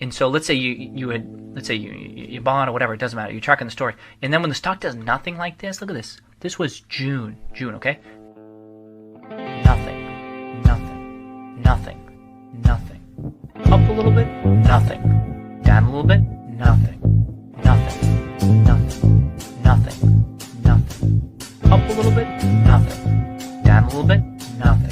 And so let's say you bought or whatever, it doesn't matter. You're tracking the story. And then when the stock does nothing like this, look at this. This was June, okay? Nothing. Up a little bit, nothing. Down a little bit, nothing. Up a little bit, nothing. Down a little bit, nothing.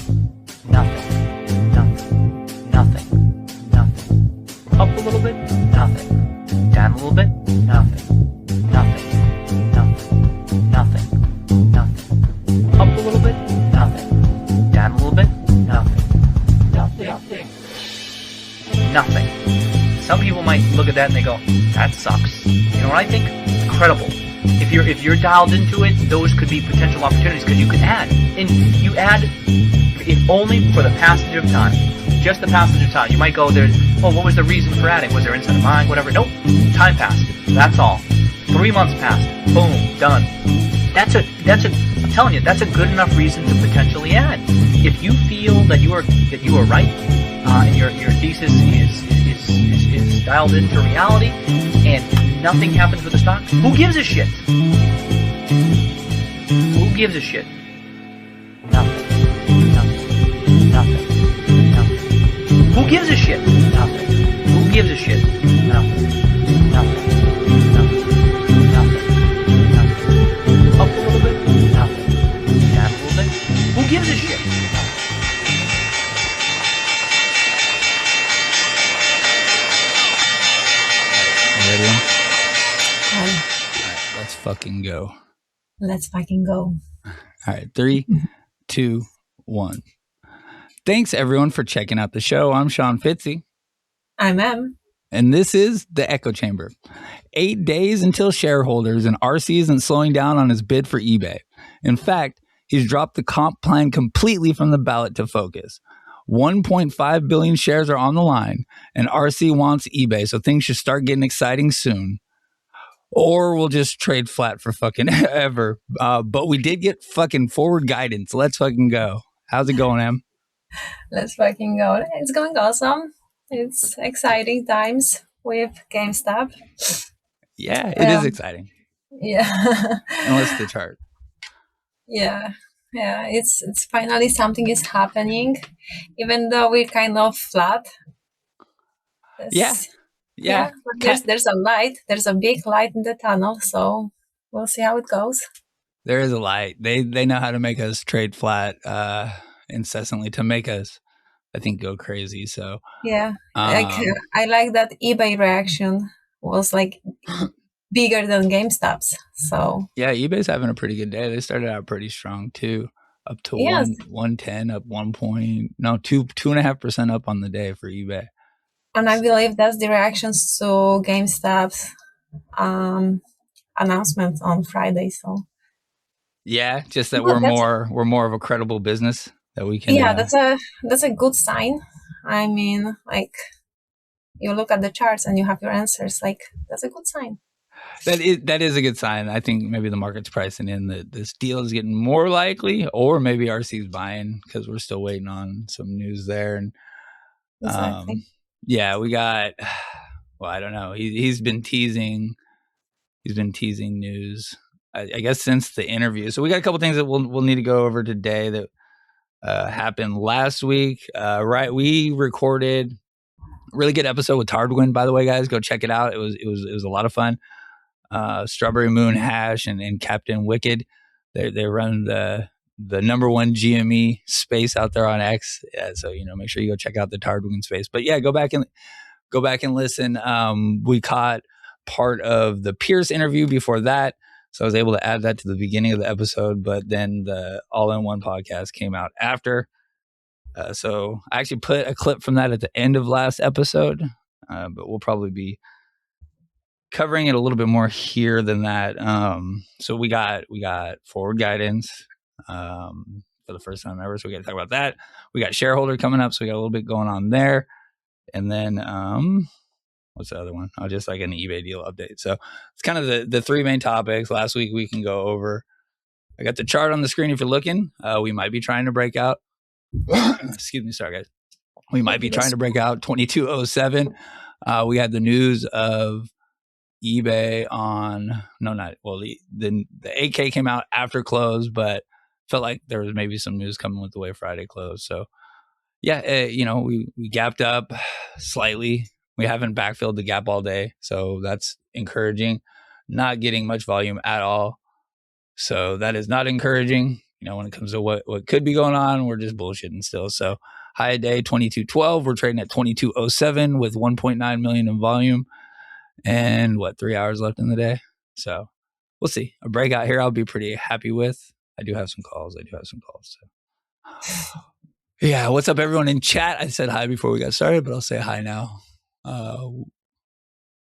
Up a little bit, nothing. Down a little bit, nothing. Up a little bit, nothing. Down a little bit, nothing. Some people might look at that and they go, that sucks. You know what I think? Incredible. If you're dialed into it, those could be potential opportunities because you can add. And you add, if only for the passage of time. Just the passage of time. You might go there, what was the reason for adding? Was there inside of mind? Whatever. Nope. Time passed. That's all. 3 months passed. Boom. Done. I'm telling you, that's a good enough reason to potentially add. If you feel that you are right, and your thesis is dialed into reality, and nothing happens with the stock, who gives a shit? Who gives a shit? Nothing. Who gives a shit? Nothing. Who gives a shit? Nothing. Up a little bit? Nothing. Down a little bit? Who gives a shit? Ready? Hi. All right, let's fucking go. Let's fucking go. All right, 3, 2, 1. Thanks everyone for checking out the show. I'm Sean Fitzzzy. I'm Em. And this is the Echo Chamber. 8 days until shareholders, and RC isn't slowing down on his bid for eBay. In fact, he's dropped the comp plan completely from the ballot to focus. 1.5 billion shares are on the line, and RC wants eBay, so things should start getting exciting soon. Or we'll just trade flat for fucking ever. But we did get fucking forward guidance. Let's fucking go. How's it going, Em? Let's fucking go. It's going awesome. It's exciting times with GameStop. Yeah, it is exciting. Yeah. Unless the chart. Yeah. It's finally something is happening, even though we're kind of flat. Yeah. But there's a light. There's a big light in the tunnel, so we'll see how it goes. There is a light. They know how to make us trade flat incessantly to make us, I think, go crazy. So yeah, I like that eBay reaction was like bigger than GameStop's. So yeah, eBay's having a pretty good day. They started out pretty strong too, up to 110, up 2.5% up on the day for eBay. And I believe that's the reactions to GameStop's announcement on Friday. So yeah, just that we're more of a credible business that we can. Yeah, that's a good sign. I mean, like, you look at the charts and you have your answers. Like, that's a good sign. That is a good sign. I think maybe the market's pricing in that this deal is getting more likely, or maybe RC's buying because we're still waiting on some news there. And exactly. Yeah, we got. Well, I don't know. He's been teasing. He's been teasing news. I guess since the interview. So we got a couple things that we'll need to go over today that happened last week. Right, we recorded a really good episode with Tardwin. By the way, guys, go check it out. It was a lot of fun. Strawberry Moon Hash and Captain Wicked. They run the number one GME space out there on X. So make sure you go check out the Tardwin space. But yeah, go back and listen. We caught part of the Pierce interview before that. So I was able to add that to the beginning of the episode, but then the All-in-One podcast came out after. So I actually put a clip from that at the end of last episode, but we'll probably be covering it a little bit more here than that. So we got forward guidance for the first time ever, so we got to talk about that. We got shareholder coming up, so we got a little bit going on there. And then what's the other one? Oh, just like an eBay deal update. So it's kind of the three main topics. Last week we can go over. I got the chart on the screen if you're looking. We might be trying to break out. Excuse me, sorry guys. We might be trying to break out 2207. We had the news of eBay the 8K came out after close, but felt like there was maybe some news coming with the way Friday closed. So yeah, we gapped up slightly. We haven't backfilled the gap all day, so that's encouraging. Not getting much volume at all, so that is not encouraging. When it comes to what could be going on, we're just bullshitting still. So high day 22.12. We're trading at 22.07 with 1.9 million in volume, and 3 hours left in the day. So we'll see. A breakout here, I'll be pretty happy with. I do have some calls. So. Yeah, what's up, everyone in chat? I said hi before we got started, but I'll say hi now.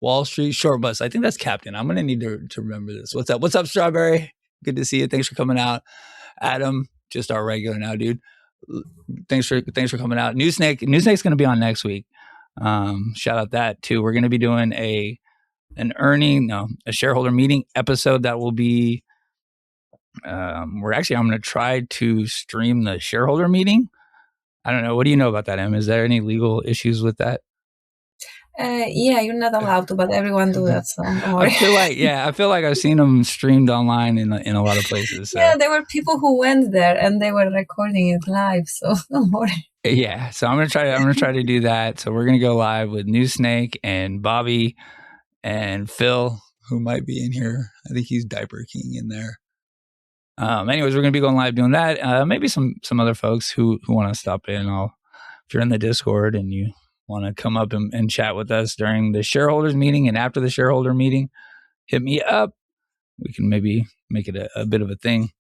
Wall Street Short Bus. I think that's Captain. I'm gonna need to remember this. What's up? What's up, Strawberry? Good to see you. Thanks for coming out. Adam, just our regular now, dude. Thanks for coming out. New Snake's gonna be on next week. Shout out that too. We're gonna be doing a shareholder meeting episode that will be. I'm gonna try to stream the shareholder meeting. I don't know. What do you know about that, Em? Is there any legal issues with that? Yeah, you're not allowed to, but everyone do that. So don't worry. I feel like I've seen them streamed online in a lot of places. So. Yeah, there were people who went there and they were recording it live. So don't worry. Yeah, so I'm gonna try to do that. So we're gonna go live with New Snake and Bobby and Phil, who might be in here. I think he's Diaper King in there. Anyways, we're gonna be going live doing that. Maybe some other folks who want to stop in. If you're in the Discord and you want to come up and chat with us during the shareholders meeting and after the shareholder meeting, hit me up. We can maybe make it a bit of a thing.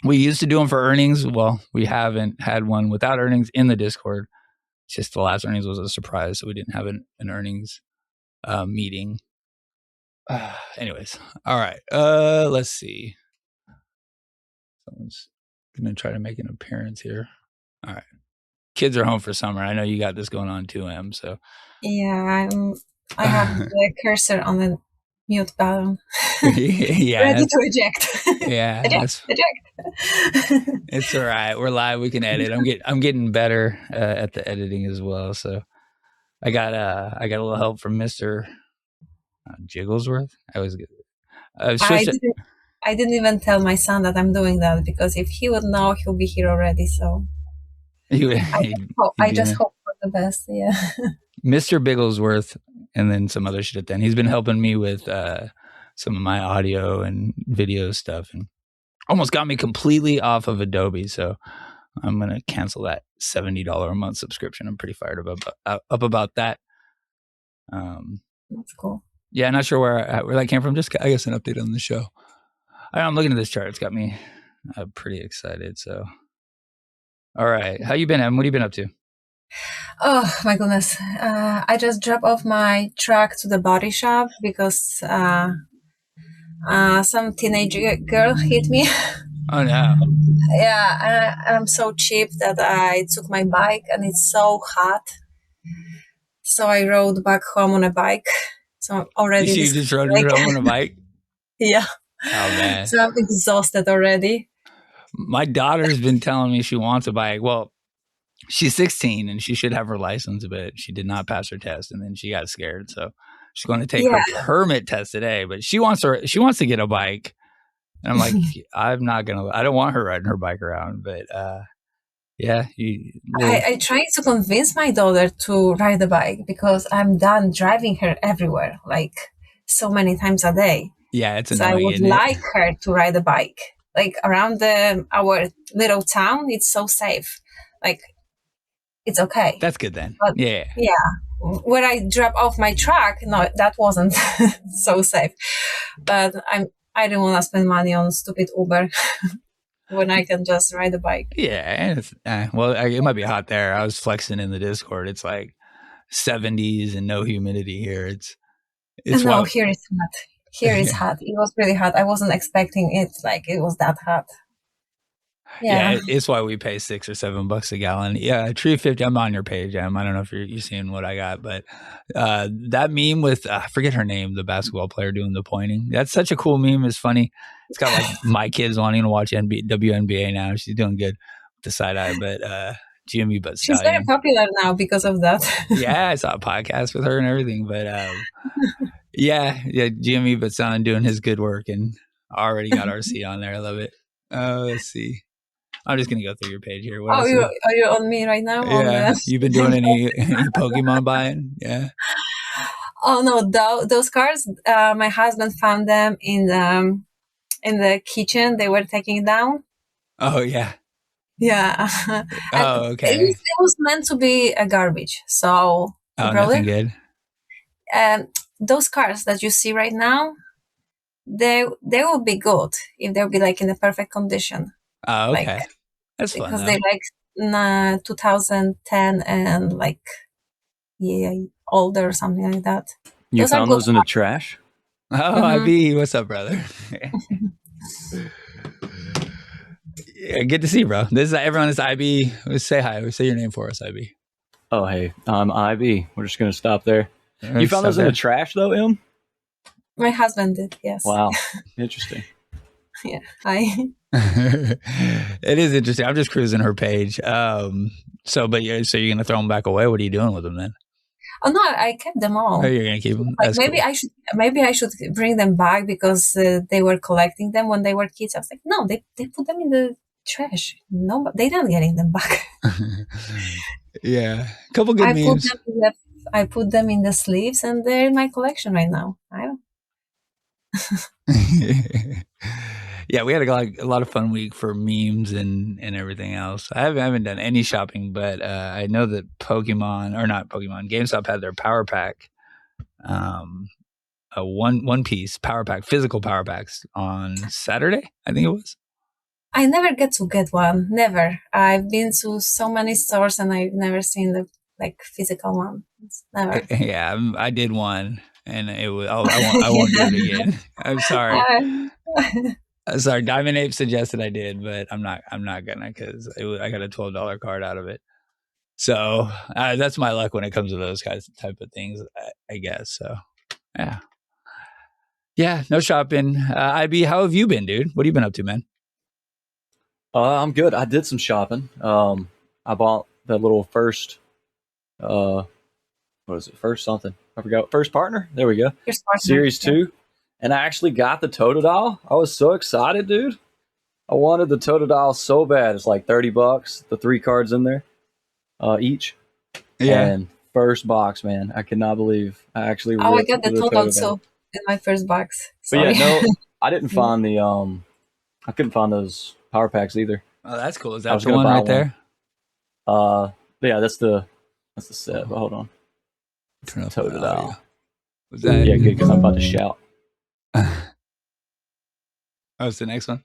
We used to do them for earnings. Well, we haven't had one without earnings in the Discord. It's just the last earnings was a surprise, so we didn't have an earnings meeting. Anyways, all right. Let's see. Someone's going to try to make an appearance here. All right. Kids are home for summer. I know you got this going on too, Em. So yeah, I have the cursor on the mute button. Yeah, ready to eject. Yeah, eject. It's all right. We're live. We can edit. I'm getting better at the editing as well. So I got a little help from Mr. Jigglesworth. I didn't even tell my son that I'm doing that, because if he would know, he'll be here already. So I just hope for the best. Yeah. Mr. Bigglesworth, and then some other shit. Then he's been helping me with some of my audio and video stuff, and almost got me completely off of Adobe. So I'm gonna cancel that $70 a month subscription. I'm pretty fired up about that. That's cool. Yeah, not sure where that came from. Just I guess an update on the show. I'm looking at this chart. It's got me pretty excited. So, all right, how you been, Em? What have you been up to? Oh my goodness! I just dropped off my truck to the body shop because some teenage girl hit me. Oh no! Yeah, I'm so cheap that I took my bike, and it's so hot. So I rode back home on a bike. So I'm already. You just rode home on a bike? Yeah. Oh man! So I'm exhausted already. My daughter's been telling me she wants a bike. Well, she's 16 and she should have her license, but she did not pass her test, and then she got scared. So she's going to take her permit test today. But she wants to get a bike, and I'm like, I don't want her riding her bike around. But yeah, I tried to convince my daughter to ride the bike because I'm done driving her everywhere, like so many times a day. Yeah, it's so annoying. I would like her to ride a bike, like around our little town. It's so safe, like it's okay. That's good then. But, yeah. Where I drop off my truck, no, that wasn't so safe. But I didn't want to spend money on stupid Uber when I can just ride a bike. Yeah, it might be hot there. I was flexing in the Discord. It's like 70s and no humidity here. It's no, here it's hot. Here it's hot. It was really hot. I wasn't expecting it. Like it was that hot. Yeah, it's why we pay $6 or $7 a gallon. Yeah, Tree 50. I'm on your page, Em. I don't know if you're seeing what I got, but that meme with I forget her name, the basketball player doing the pointing. That's such a cool meme. It's funny. It's got like my kids wanting to watch WNBA now. She's doing good with the side eye, but GME but She's very Stallion. popular now because of that. Yeah, I saw a podcast with her and everything, but yeah, GME but Stallion doing his good work and already got RC on there. I love it. Let's see. I'm just gonna go through your page here. What Oh, else? are you on me right now? Yeah, you've been doing any Pokemon buying? Yeah. Oh no, those cards. My husband found them in the kitchen. They were taking down. Oh yeah. Yeah. And Oh okay. it was meant to be a garbage. So Oh, brother, nothing good. those cards that you see right now, they will be good if they'll be like in a perfect condition. Oh okay. Like, That's fun because though. they like 2010 and like older or something like that. You Those are found good. those in the trash? Oh, IB, what's up, brother? Yeah, good to see you, bro. This is everyone is IB. Say hi. Say your name for us, IB. Oh, hey, I'm IB. We're just gonna stop there. You found those in the trash, though, Em? My husband did, yes. Wow, interesting. Yeah. Hi. It is interesting. I'm just cruising her page. So you're gonna throw them back away? What are you doing with them then? Oh no, I kept them all. Oh, you're gonna keep them? Like That's maybe cool. I should bring them back because they were collecting them when they were kids. I was like, no, they put them in the trash. No, they not getting them back. Yeah, a couple good memes. I put them in the sleeves, and they're in my collection right now. Yeah, we had a lot of fun week for memes and everything else. I haven't done any shopping, but I know that GameStop had their power pack, a one piece power pack, physical power packs on Saturday, I think it was. I never get to get one. Never. I've been to so many stores and I've never seen the physical one. Never. Yeah, I did one, and it was. I won't do it again. I'm sorry. Sorry, Diamond Ape suggested I did, but I'm not gonna because I got a $12 card out of it. So that's my luck when it comes to those type of things, I guess. So yeah, no shopping. IB, how have you been, dude? What have you been up to, man? I'm good. I did some shopping. I bought that little first. What is it? First something. I forgot. First partner. There we go. Series 2. And I actually got the Totodile. I was so excited, dude. I wanted the Totodile so bad. It's like $30. The 3 cards in there, each. Yeah. And first box, man. I cannot believe I actually. Oh, I got the Total so in my first box. Sorry. But yeah, no, I didn't find the I couldn't find those power packs either. Oh, that's cool. Is that the one right there? Yeah, that's the set. But hold on. Turn off Totodile. Was that? Yeah, good because I'm about to shout. Oh, it's the next one.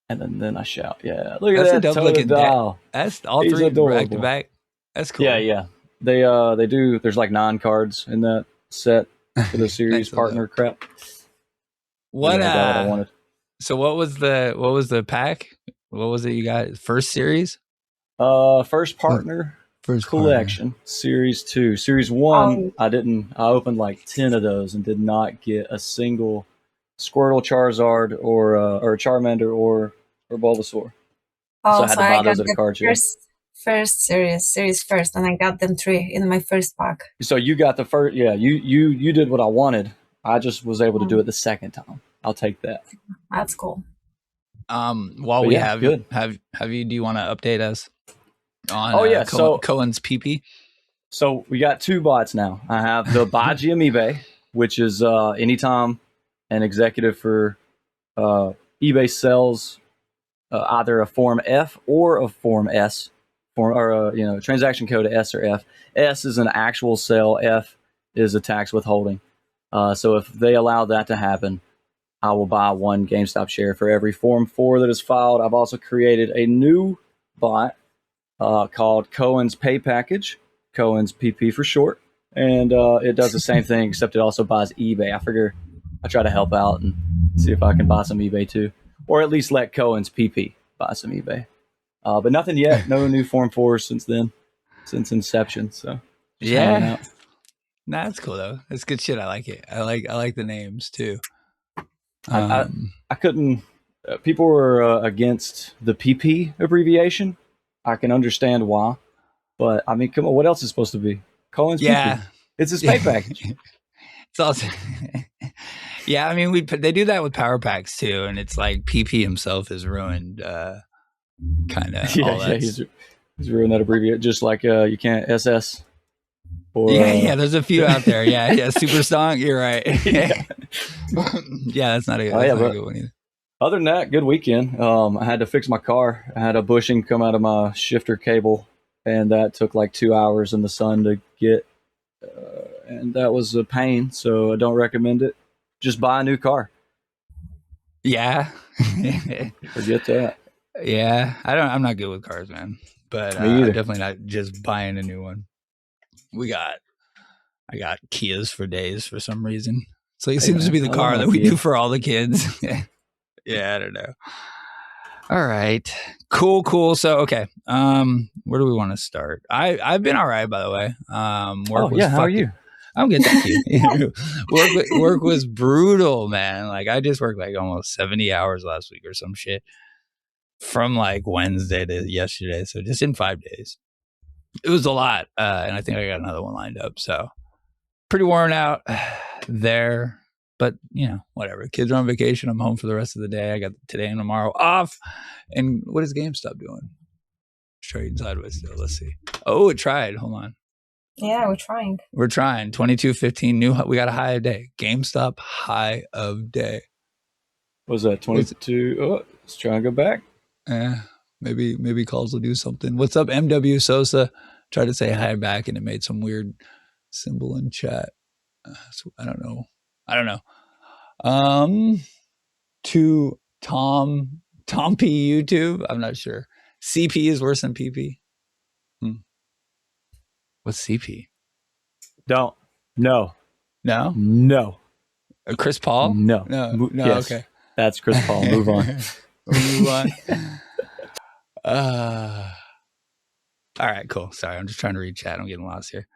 And then I shout. Yeah, look at that Totodile. That's all He's 3 adorable. back to back. That's cool. Yeah. They do. There's like 9 cards in that set for the series partner crap. What? I got what I wanted. So what was the pack? What was it you got? First series? First partner. First collection, partner. Series 2. Series 1, I opened like 10 of those and did not get a single Squirtle, Charizard, or Charmander, or Bulbasaur. Oh, so I had to buy those at a card show. First series first, and I got them 3 in my first pack. So you got the first, yeah. You did what I wanted. I just was able to do it the second time. I'll take that. That's cool. While we have you, do you want to update us on Cohen's PP? So we got 2 bots now. I have the Buy GM eBay, which is anytime an executive for eBay sells either a Form F or a Form S, or transaction code S or F. S is an actual sale. F is a tax withholding. So if they allow that to happen, I will buy 1 GameStop share for every Form 4 that is filed. I've also created a new bot called Cohen's Pay Package, Cohen's PP for short. And it does the same thing, except it also buys eBay. I figure I try to help out and see if I can buy some eBay too. Or at least let Cohen's PP buy some eBay. But nothing yet. No new Form 4s since inception. So yeah. Nah, that's cool though. That's good shit. I like it. I like the names too. I couldn't. People were against the PP abbreviation. I can understand why. But I mean, come on, what else is supposed to be? Cohen's Yeah. pee-pee. It's his pay package. It's also, yeah. I mean, they do that with power packs too, and it's like PP himself is ruined. Kind of. Yeah, he's ruined that abbreviation. Just like you can't SS. Or, yeah. There's a few out there. Yeah. Super Stonk. You're right. Yeah, that's not a good one either. Other than that, good weekend. I had to fix my car. I had a bushing come out of my shifter cable, and that took like 2 hours in the sun to get. And that was a pain, so I don't recommend it. Just buy a new car. Yeah. Forget that. Yeah. I'm not good with cars, man. But I'm definitely not just buying a new one. I got Kias for days for some reason. So it seems to be the car that we do for all the kids. Yeah, I don't know. All right. Cool. So, okay. Where do we want to start? I've been all right, by the way. How are you? I'm good, thank you. Work was brutal, man. Like I just worked like almost 70 hours last week or some shit from like Wednesday to yesterday. So just in 5 days. It was a lot. And I think I got another one lined up. So pretty worn out there. But, whatever. Kids are on vacation. I'm home for the rest of the day. I got today and tomorrow off. And what is GameStop doing? Trading sideways still. Let's see. Oh, it tried. Hold on. Yeah, we're trying. 22.15 new. We got a high of day. GameStop high of day. What was that? 22. Oh, let's try and go back. Maybe calls will do something. What's up, MW Sosa? Tried to say hi back and it made some weird symbol in chat. So I don't know. To Tom P YouTube. I'm not sure. CP is worse than PP. What's CP? Don't. No. Chris Paul? No. Yes. Okay. That's Chris Paul. Move on. Move on. All right, cool. Sorry, I'm just trying to read chat. I'm getting lost here.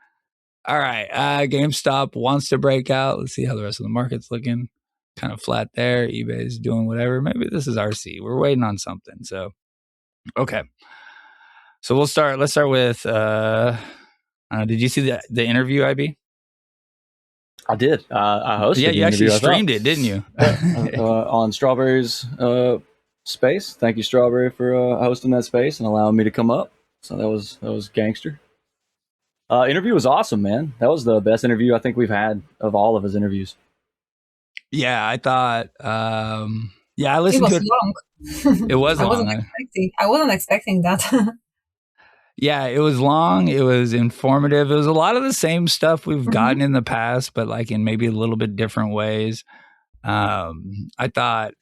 All right. GameStop wants to break out. Let's see how the rest of the market's looking. Kind of flat there. eBay's doing whatever. Maybe this is RC. We're waiting on something. So, okay. So let's start with, did you see the interview, IB? I did. I hosted. Yeah, you actually streamed it, didn't you? On Strawberry's space. Thank you, Strawberry, for hosting that space and allowing me to come up. So that was gangster. Interview was awesome, man. That was the best interview I think we've had of all of his interviews. Yeah, I thought. I listened to it. Long. It was long. I wasn't expecting that. Yeah, it was long. It was informative. It was a lot of the same stuff we've gotten in the past, but like in maybe a little bit different ways. I thought,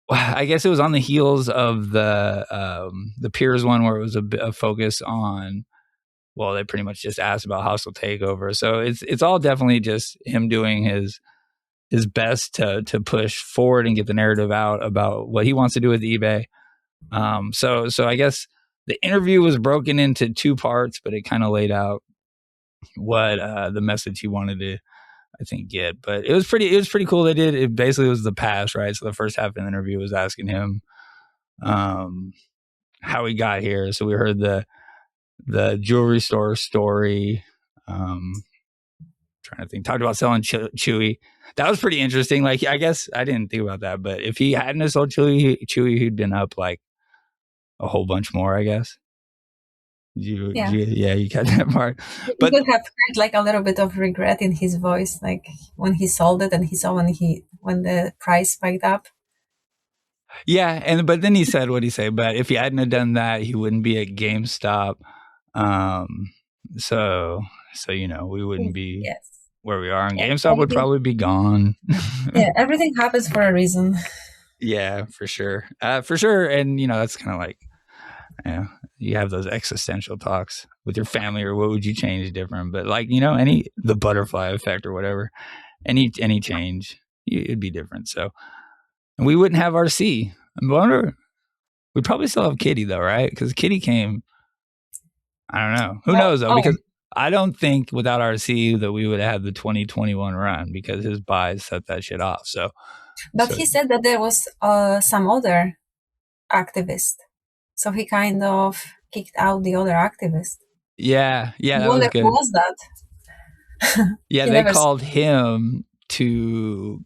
I guess it was on the heels of the Peers one where it was a focus on, well, they pretty much just asked about hostile takeover. So it's all definitely just him doing his best to push forward and get the narrative out about what he wants to do with eBay. So I guess the interview was broken into two parts, but it kind of laid out what the message he wanted to, I think, get. But it was pretty cool. They did it. Basically was the past, right? So the first half of the interview was asking him how he got here. So we heard the jewelry store story. Trying to think. Talked about selling Chewy. That was pretty interesting. Like, I guess I didn't think about that, but if he hadn't sold Chewy, he'd been up like a whole bunch more, I guess. You got that part. But you could have heard like a little bit of regret in his voice, like when he sold it and he saw when the price spiked up. Yeah, but then he said what he said. But if he hadn't have done that, he wouldn't be at GameStop. So we wouldn't be where we are. And GameStop would probably be gone. Yeah, everything happens for a reason. Yeah, for sure. And that's kind of like, you have those existential talks with your family, or what would you change different? But like, the butterfly effect or whatever, any change, it'd be different. So, and we wouldn't have RC. I wonder, we'd probably still have Kitty though, right? Because Kitty came, I don't know. Who knows though? Because I don't think without RC that we would have the 2021 run, because his buys set that shit off. But he said that there was some other activist. So he kind of kicked out the other activist. Yeah, I that was wonder good. who was that. Yeah, He they never called him to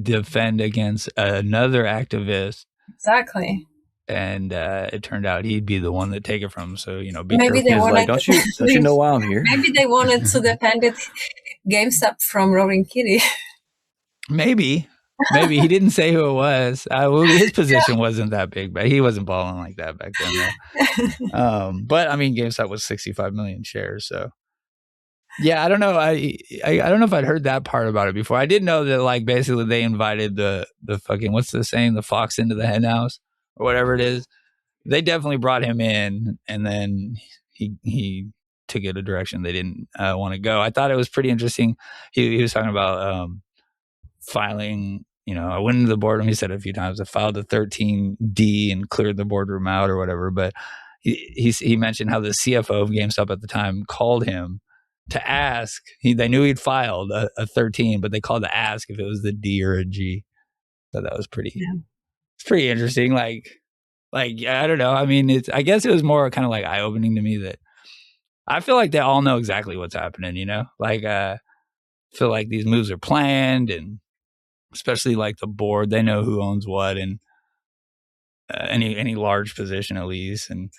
defend against another activist, exactly. and it turned out he'd be the one that take it from. So be Maybe careful. they He's like, wanted. don't you know why I'm here? Maybe they wanted to defend it GameStop from Roaring Kitty. Maybe he didn't say who it was. Well, his position wasn't that big, but he wasn't balling like that back then, though. But I mean, GameStop was 65 million shares, so yeah, I don't know. I don't know if I'd heard that part about it before. I did know that like basically they invited the fucking what's the saying, the fox into the hen house or whatever it is. They definitely brought him in, and then he took it a direction they didn't want to go. I thought it was pretty interesting. He was talking about filing. I went into the boardroom. He said it a few times. I filed a 13D and cleared the boardroom out or whatever. But he mentioned how the CFO of GameStop at the time called him to ask. They knew he'd filed a 13, but they called to ask if it was the D or a G. So that was pretty. Yeah. It's pretty interesting. Like I don't know. I mean, I guess it was more kind of like eye opening to me that I feel like they all know exactly what's happening. Like I feel like these moves are planned, and especially like the board, they know who owns what and any large position at least, and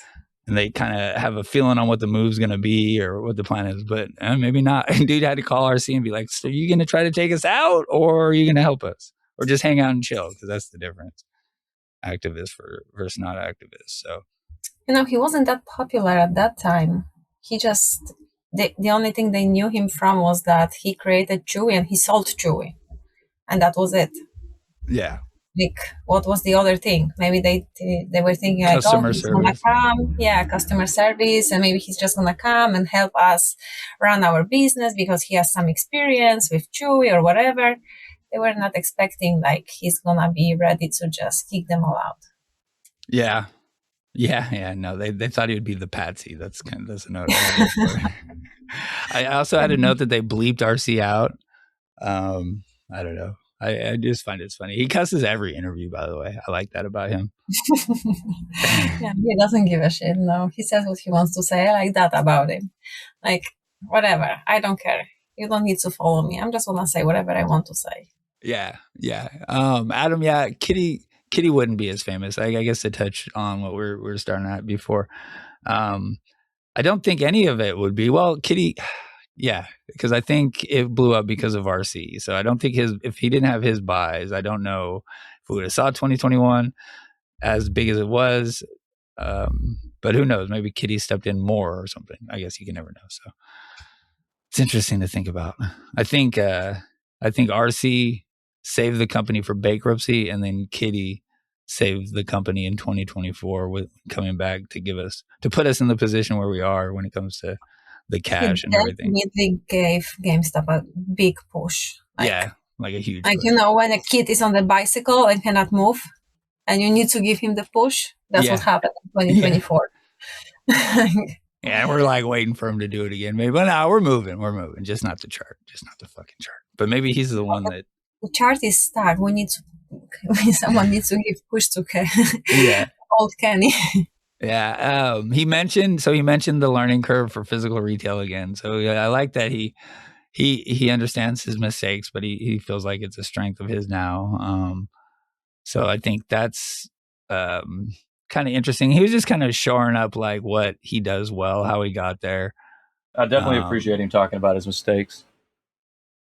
they kind of have a feeling on what the move's going to be or what the plan is, but maybe not. Dude had to call RC and be like, so are you going to try to take us out, or are you going to help us, or just hang out and chill? Because that's the difference. Activist versus not activist. So, he wasn't that popular at that time. He just, the only thing they knew him from was that he created Chewy and he sold Chewy. And that was it. Yeah. Like, what was the other thing? Maybe they were thinking like, customer he's service. Gonna come. Yeah, customer service, and maybe he's just gonna come and help us run our business because he has some experience with Chewy or whatever. They were not expecting like he's gonna be ready to just kick them all out. Yeah. No, they thought he would be the patsy. That's a note. I also had a note that they bleeped RC out. I don't know. I just find it's funny. He cusses every interview, by the way. I like that about him. Yeah, he doesn't give a shit. No, he says what he wants to say. I like that about him. Like, whatever. I don't care. You don't need to follow me. I'm just gonna say whatever I want to say. Yeah. Adam, Kitty wouldn't be as famous. I guess to touch on what we're starting at before. I don't think any of it would be. Well, Kitty, yeah, because I think it blew up because of RC. So I don't think if he didn't have his buys, I don't know if we would have saw 2021 as big as it was. But who knows? Maybe Kitty stepped in more or something. I guess you can never know. So it's interesting to think about. I think RC saved the company for bankruptcy, and then Kitty saved the company in 2024 with coming back to put us in the position where we are when it comes to the cash and everything. He gave GameStop a big push. Like a huge push. When a kid is on the bicycle and cannot move, and you need to give him the push. That's what happened in 2024. Yeah, we're like waiting for him to do it again. Maybe, but no, we're moving. Just not the chart, just not the fucking chart. But maybe he's the one that the chart is stuck. Someone needs to give push to old Kenny. Yeah, he mentioned the learning curve for physical retail again. So I like that he understands his mistakes, but he feels like it's a strength of his now. So I think that's kind of interesting. He was just kind of shoring up like what he does well, how he got there. I definitely appreciate him talking about his mistakes.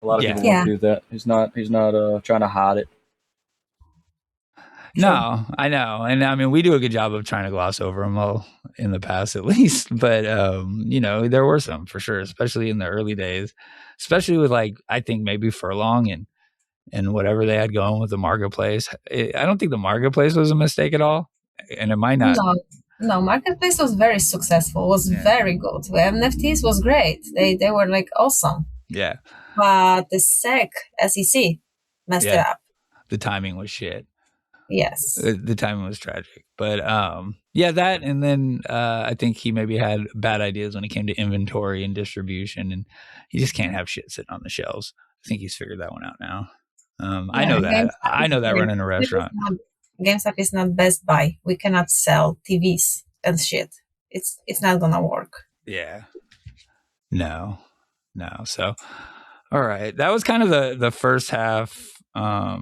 A lot of people won't do that. He's not trying to hide it. No, I know. And I mean, we do a good job of trying to gloss over them all in the past, at least. But, there were some for sure, especially in the early days, especially with I think maybe Furlong and whatever they had going with the marketplace. I don't think the marketplace was a mistake at all. And it might not. No, marketplace was very successful, was very good. The NFTs was great. They were awesome. Yeah. But the SEC messed it up. The timing was shit. Yes. The timing was tragic. But that, and then I think he maybe had bad ideas when it came to inventory and distribution, and he just can't have shit sitting on the shelves. I think he's figured that one out now. I know that. I know that running a restaurant. GameStop is not Best Buy. We cannot sell TVs and shit. it's not gonna work. Yeah. No. So, all right. That was kind of the first half. I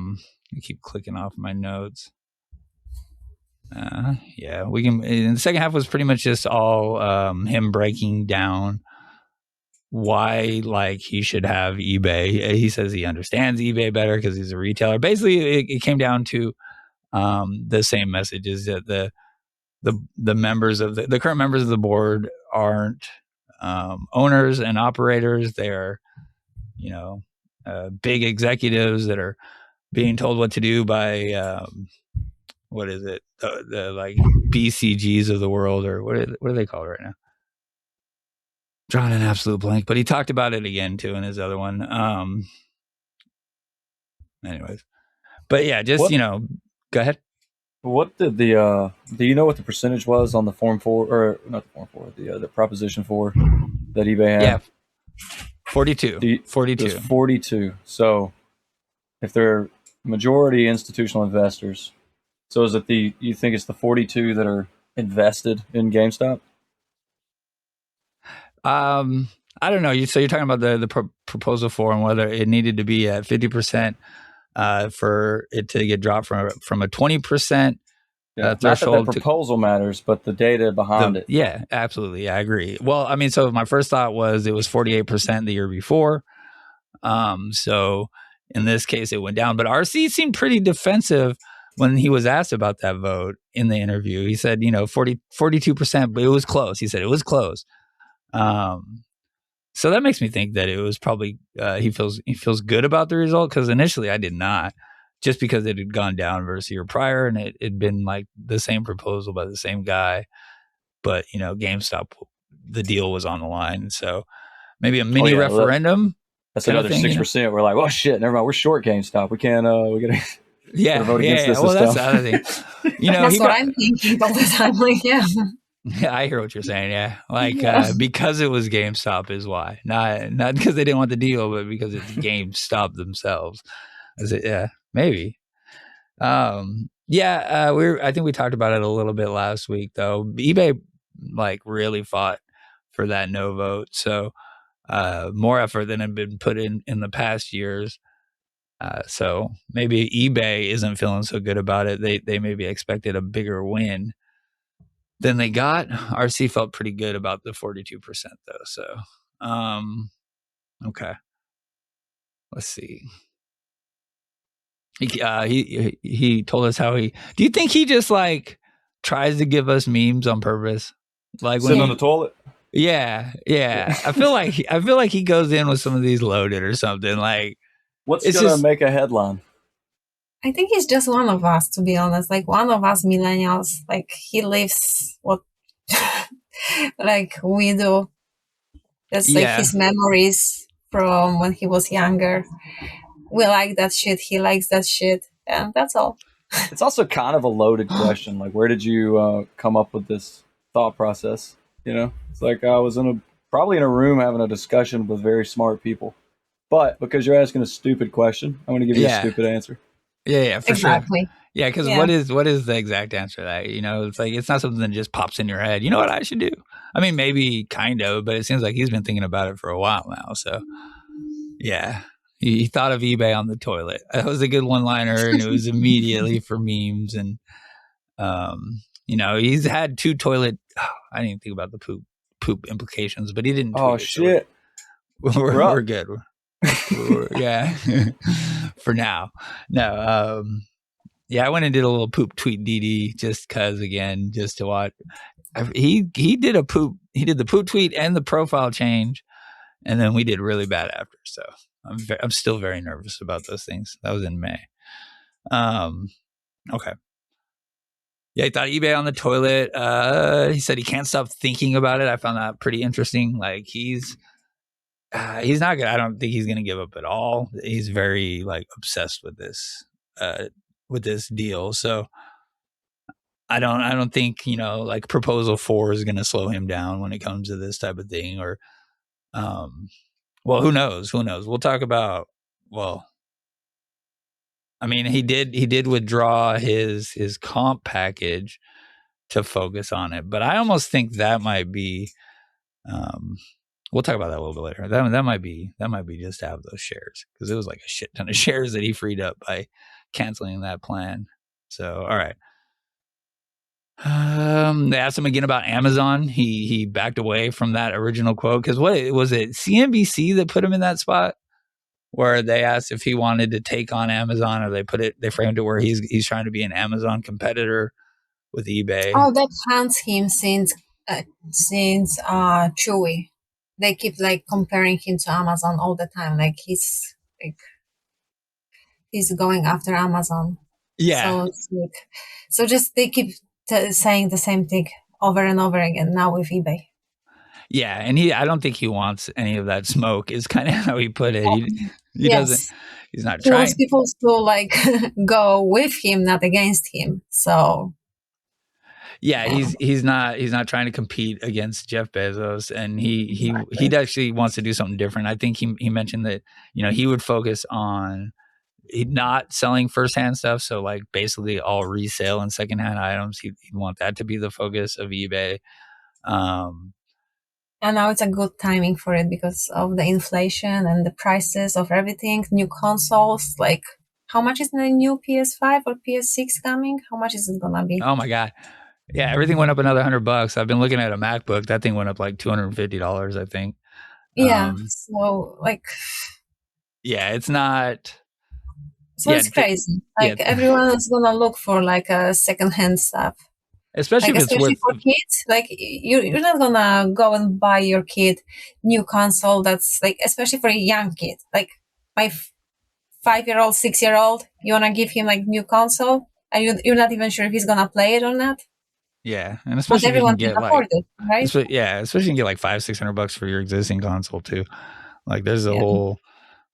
keep clicking off my notes. Yeah, we can. And the second half was pretty much just all him breaking down why like he should have eBay. He says he understands eBay better because he's a retailer. Basically, it came down to the same messages that the members of the current members of the board aren't owners and operators. They're big executives that are being told what to do by what is it, the like BCGs of the world, or what are they called right now? Drawing an absolute blank, but he talked about it again too in his other one. Anyways, but yeah, just go ahead. What did the do you know what the percentage was on the Form 4, or not the Form 4, the Proposition 4 that eBay had? Yeah, 42. 42. It was 42. So if they're majority institutional investors, so is it you think it's the 42 that are invested in GameStop? I don't know. So you're talking about the proposal for and whether it needed to be at 50% for it to get dropped from a 20% threshold. Not that the proposal matters, but the data behind it. Yeah, absolutely. Yeah, I agree. Well, I mean, so my first thought was it was 48% the year before. So in this case, it went down. But RC seemed pretty defensive when he was asked about that vote in the interview. He said, 42%, but it was close. He said it was close. So that makes me think that it was probably he feels good about the result, because initially I did not, just because it had gone down versus a year prior and it had been like the same proposal by the same guy, but GameStop, the deal was on the line, so maybe a mini referendum. That's another 6%. We're like, well, shit, never mind. We're short GameStop. We can't. We gotta. Yeah, vote against this. Well, that's the other thing. That's what I'm thinking all the time. Like, yeah. Yeah, I hear what you're saying. Yeah, like because it was GameStop is why, not because they didn't want the deal, but because it's GameStop themselves. Yeah, maybe. I think we talked about it a little bit last week though. eBay like really fought for that no vote, so more effort than had been put in the past years. So maybe eBay isn't feeling so good about it. They maybe expected a bigger win than they got. RC felt pretty good about the 42% though. So, okay. Let's see. He told us how do you think he just like tries to give us memes on purpose? Like sitting on the toilet? Yeah. I feel like he goes in with some of these loaded or something. Like, what's gonna make a headline? I think he's just one of us, to be honest. Like one of us millennials. Like he lives what like we do. That's like his memories from when he was younger. We like that shit. He likes that shit. And that's all. It's also kind of a loaded question. Like, where did you come up with this thought process? It's like I was probably in a room having a discussion with very smart people. But because you're asking a stupid question, I'm going to give you a stupid answer. Yeah, for exactly. Sure. Yeah, because what is the exact answer to that? It's like it's not something that just pops in your head. You know what I should do? I mean, maybe kind of, but it seems like he's been thinking about it for a while now. So, yeah, he thought of eBay on the toilet. That was a good one-liner, and it was immediately for memes. And he's had two toilet. I didn't even think about the poop implications, but he didn't. Oh shit! So we're good. Yeah. For now. No. I went and did a little poop tweet DD just because, again, just to watch. He did the poop tweet and the profile change, and then we did really bad after. So I'm still very nervous about those things. That was in May. Okay. Yeah, he thought eBay on the toilet. He said he can't stop thinking about it. I found that pretty interesting. Like he's not good. I don't think he's going to give up at all. He's very like obsessed with this deal. So I don't think, like proposal 4 is going to slow him down when it comes to this type of thing, or, well, who knows? We'll talk about, I mean, he did withdraw his comp package, to focus on it. But I almost think that might be. We'll talk about that a little bit later. That might be just to have those shares, because it was like a shit ton of shares that he freed up by canceling that plan. So all right. They asked him again about Amazon. He backed away from that original quote, because what was it? CNBC that put him in that spot where they asked if he wanted to take on Amazon, or they framed it where he's trying to be an Amazon competitor with eBay. Oh, that haunts him since Chewy. They keep like comparing him to Amazon all the time. Like he's going after Amazon. Yeah. So just they keep saying the same thing over and over again now with eBay. Yeah, and I don't think he wants any of that smoke, is kind of how he put it. He doesn't. He's not He trying. wants people to like go with him, not against him. So yeah, he's not trying to compete against Jeff Bezos, and he actually wants to do something different. I think he mentioned that he would focus on not selling firsthand stuff, so like basically all resale and secondhand items. He'd want that to be the focus of eBay. And now it's a good timing for it because of the inflation and the prices of everything. New consoles, like how much is the new PS5 or PS6 coming? How much is it gonna be? Oh my god. Yeah, everything went up another $100. I've been looking at a MacBook. That thing went up like $250, I think. Yeah. So like. Yeah, it's not. So it's crazy. Like everyone is gonna look for like a secondhand stuff. Especially like, if it's worth for kids. Like you're not gonna go and buy your kid new console. That's like, especially for a young kid. Like my 5-year-old, 6-year-old, you wanna give him like new console, and you're not even sure if he's gonna play it or not. Yeah, and especially if you can get afford it, right? especially if you can get like $500-$600 for your existing console too. Like there's a whole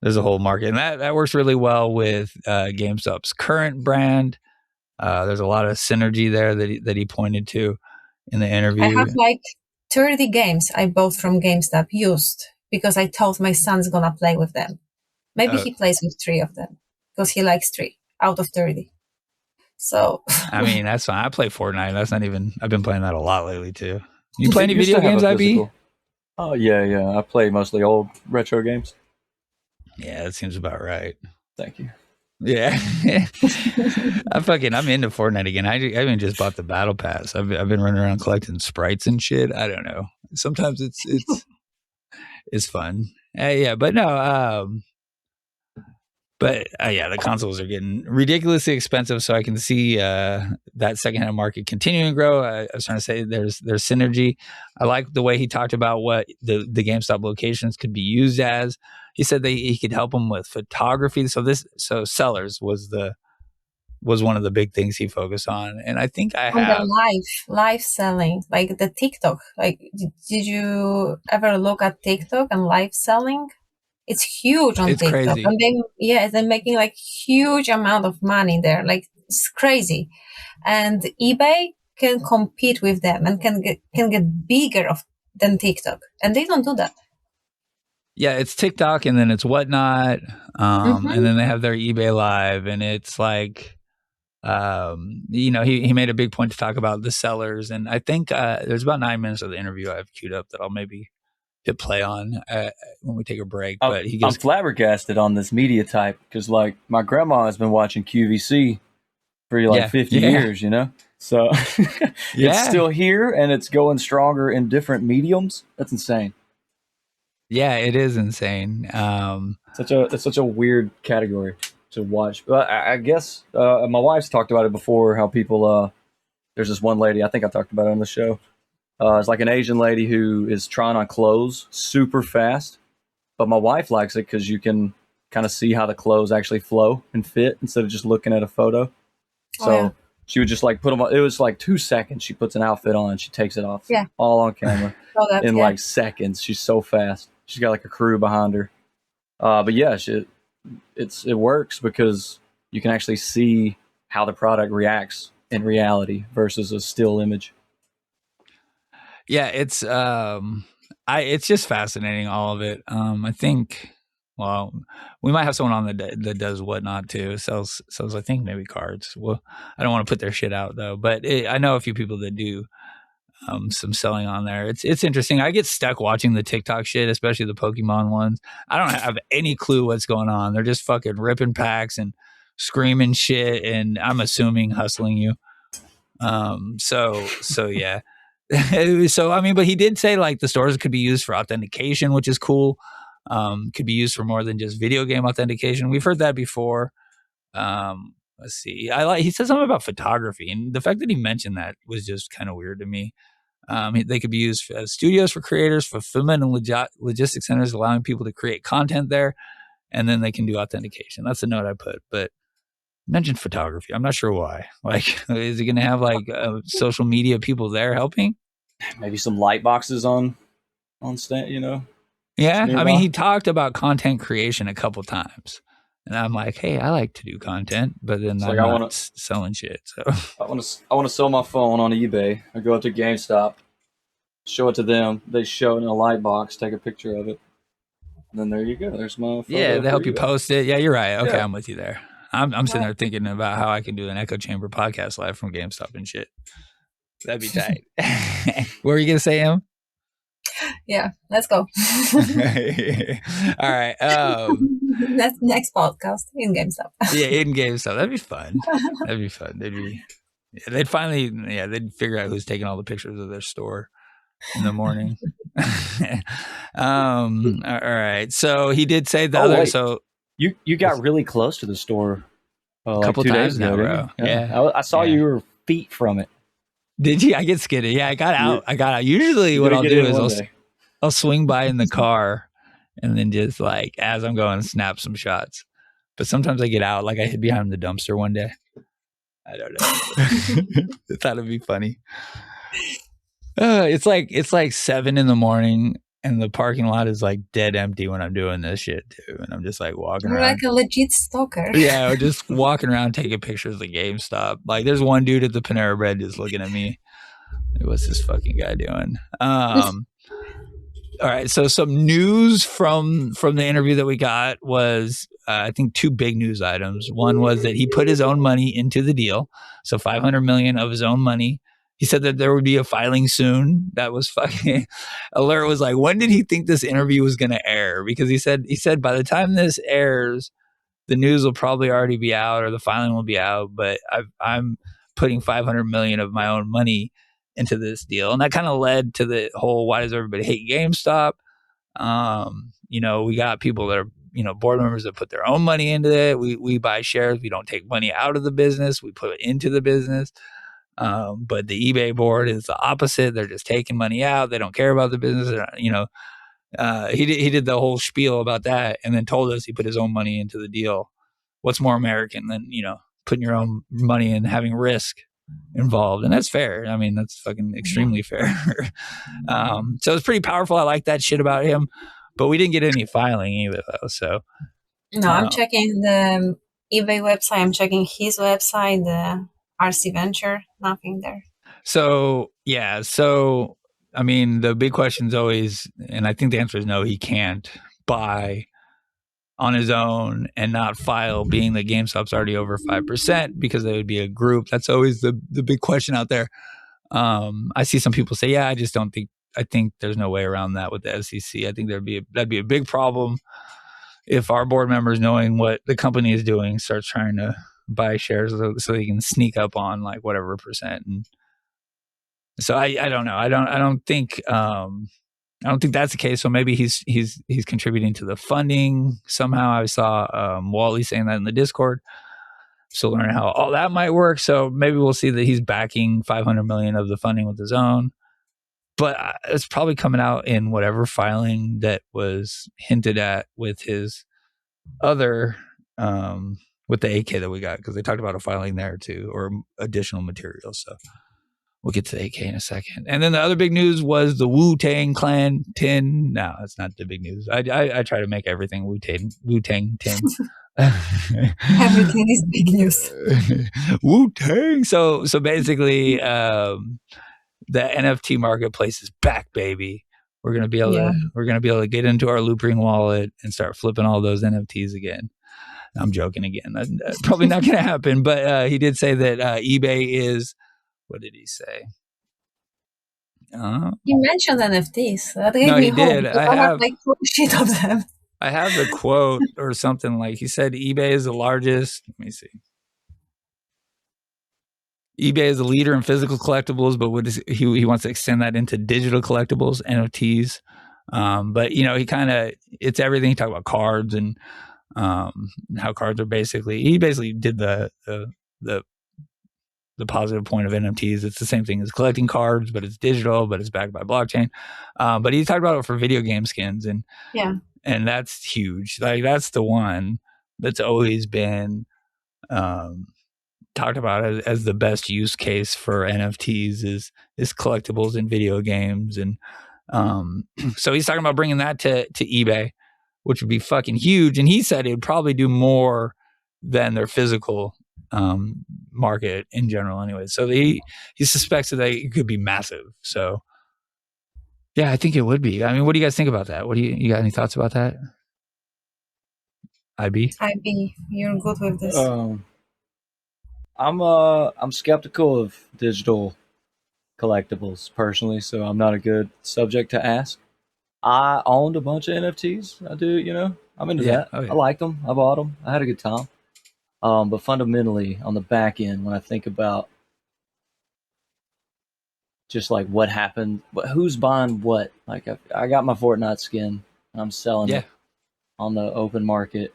market, and that works really well with GameStop's current brand. There's a lot of synergy there that he pointed to in the interview. I have like 30 games I bought from GameStop used because I thought my son's gonna play with them. Maybe he plays with 3 of them because he likes 3 out of 30. So I mean, that's fine. I play Fortnite. That's not even. I've been playing that a lot lately too. You play any video games, IB? Oh yeah. I play mostly old retro games. Yeah, that seems about right. Thank you. Yeah, I'm into Fortnite again. I even just bought the battle pass. I've been running around collecting sprites and shit. I don't know. Sometimes it's fun. Yeah, but no. The consoles are getting ridiculously expensive, so I can see that secondhand market continuing to grow. I was trying to say there's synergy. I like the way he talked about what the GameStop locations could be used as. He said that he could help them with photography. So sellers was one of the big things he focused on, and I think the live selling, like the TikTok. Like, did you ever look at TikTok and live selling? It's huge on TikTok. Crazy. And they're making like huge amount of money there. Like it's crazy. And eBay can compete with them and can get bigger than TikTok. And they don't do that. Yeah, it's TikTok and then it's Whatnot. And then they have their eBay Live, and it's like he made a big point to talk about the sellers, and I think there's about 9 minutes of the interview I've queued up that I'll maybe hit play on when we take a break. But I'm flabbergasted on this media type because, like, my grandma has been watching QVC for 50 years, so it's still here and it's going stronger in different mediums. That's insane. Yeah, it is insane. It's such a weird category to watch. But I guess my wife's talked about it before. How people there's this one lady, I think I talked about it on the show. It's like an Asian lady who is trying on clothes super fast, but my wife likes it because you can kind of see how the clothes actually flow and fit instead of just looking at a photo. So she would just like put them on. It was like 2 seconds. She puts an outfit on and she takes it off. Yeah. All on camera in like seconds. She's so fast. She's got like a crew behind her. But yeah, it works because you can actually see how the product reacts in reality versus a still image. Yeah, it's just fascinating, all of it. I think, well, We might have someone on that does whatnot too. Sells I think maybe cards. Well, I don't want to put their shit out though, but I know a few people that do some selling on there. It's interesting. I get stuck watching the TikTok shit, especially the Pokemon ones. I don't have any clue what's going on. They're just fucking ripping packs and screaming shit, and I'm assuming hustling you. So yeah. So I mean, but he did say like the stores could be used for authentication, which is cool. Could be used for more than just video game authentication. We've heard that before. Let's see. He said something about photography, and the fact that he mentioned that was just kind of weird to me. They could be used as studios for creators, fulfillment and logistics centers, allowing people to create content there, and then they can do authentication. That's the note I put, but mentioned photography. I'm not sure why. Like, is he going to have like social media people there helping? Maybe some light boxes on stand, Yeah, I mean, he talked about content creation a couple times. And I'm like, hey, I like to do content, but then I'm not selling shit. So I want to sell my phone on eBay. I go up to GameStop, show it to them. They show it in a light box, take a picture of it, and then there you go. There's my photo. Yeah, they help you post it. Yeah, you're right. Okay, yeah. I'm with you there. I'm sitting there thinking about how I can do an echo chamber podcast live from GameStop and shit. That'd be tight. What were you gonna say, Em? Yeah, let's go. All right. That's next podcast in GameStop. Yeah, in GameStop. That'd be fun. They'd finally, they'd figure out who's taking all the pictures of their store in the morning. All right. So he did say the other. Wait. So you got really close to the store a couple like 2 times days now, ago, bro. Yeah. I saw you were feet from it. Did you? I get skidded. Yeah, I got out. Usually what I'll do is I'll swing by in the car and then just like, as I'm going, snap some shots. But sometimes I get out, like I hid behind the dumpster one day. I don't know. I thought it'd be funny. It's like 7 a.m. and the parking lot is like dead empty when I'm doing this shit too. And I'm just like walking around. You're like a legit stalker. Yeah, just walking around taking pictures of the GameStop. Like there's one dude at the Panera Bread just looking at me. What's this fucking guy doing? All right, so some news from the interview that we got was, I think, 2 big news items. One was that he put his own money into the deal, so $500 million of his own money. He said that there would be a filing soon. That was fucking alert. Was like, when did he think this interview was going to air? Because he said by the time this airs, the news will probably already be out or the filing will be out. But I'm putting $500 million of my own money into this deal, and that kind of led to the whole why does everybody hate GameStop? We got people that are board members that put their own money into it. We buy shares. We don't take money out of the business. We put it into the business. But the eBay board is the opposite. They're just taking money out. They don't care about the business. He did the whole spiel about that, and then told us he put his own money into the deal. What's more American than putting your own money and having risk involved? And that's fair. I mean, that's fucking extremely fair. So it's pretty powerful. I like that shit about him, but we didn't get any filing either though. So no, I'm checking the eBay website. I'm checking his website, the RC Venture, nothing there. So yeah. So I mean, the big question is always, and I think the answer is no, he can't buy on his own and not file, being that GameStop's already over 5%, because they would be a group. That's always the big question out there. I see some people say, yeah, I think there's no way around that with the SEC. I think that'd be a big problem if our board members, knowing what the company is doing, starts trying to buy shares so they can sneak up on like whatever percent. And so I don't know. I don't think that's the case. So maybe he's contributing to the funding somehow. I saw Wally saying that in the Discord. Still learning how all that might work. So maybe we'll see that he's backing $500 million of the funding with his own. But it's probably coming out in whatever filing that was hinted at with his other, with the AK that we got, because they talked about a filing there too, or additional materials. So we'll get to the AK in a second. And then the other big news was the Wu-Tang Clan tin. No, that's not the big news. I try to make everything Wu-Tang tin. Everything is big news. Wu-Tang. So basically, the NFT marketplace is back, baby. we're gonna be able to get into our Loopring wallet and start flipping all those NFTs again. I'm joking again. That's probably not going to happen. But he did say that eBay is. What did he say? You mentioned NFTs. That gave No, me he hope. did. I have like full shit of them. I have the quote or something like he said. eBay is the largest. Let me see. eBay is a leader in physical collectibles, but he wants to extend that into digital collectibles, NFTs. But he kind of it's everything. He talked about cards and how cards are he basically did the positive point of NFTs. It's the same thing as collecting cards, but it's digital, but it's backed by blockchain. But he talked about it for video game skins, and that's huge. Like that's the one that's always been talked about as the best use case for NFTs is collectibles in video games. And so he's talking about bringing that to eBay, which would be fucking huge. And he said it would probably do more than their physical market in general anyway. So he suspects that it could be massive. So yeah, I think it would be. I mean, what do you guys think about that? What do you got any thoughts about that? IB, you're good with this. I'm skeptical of digital collectibles personally, so I'm not a good subject to ask. I owned a bunch of NFTs. I do, I'm into that. Oh, yeah. I liked them. I bought them. I had a good time. But fundamentally, on the back end, when I think about just like what happened, who's buying what? Like I got my Fortnite skin and I'm selling it on the open market.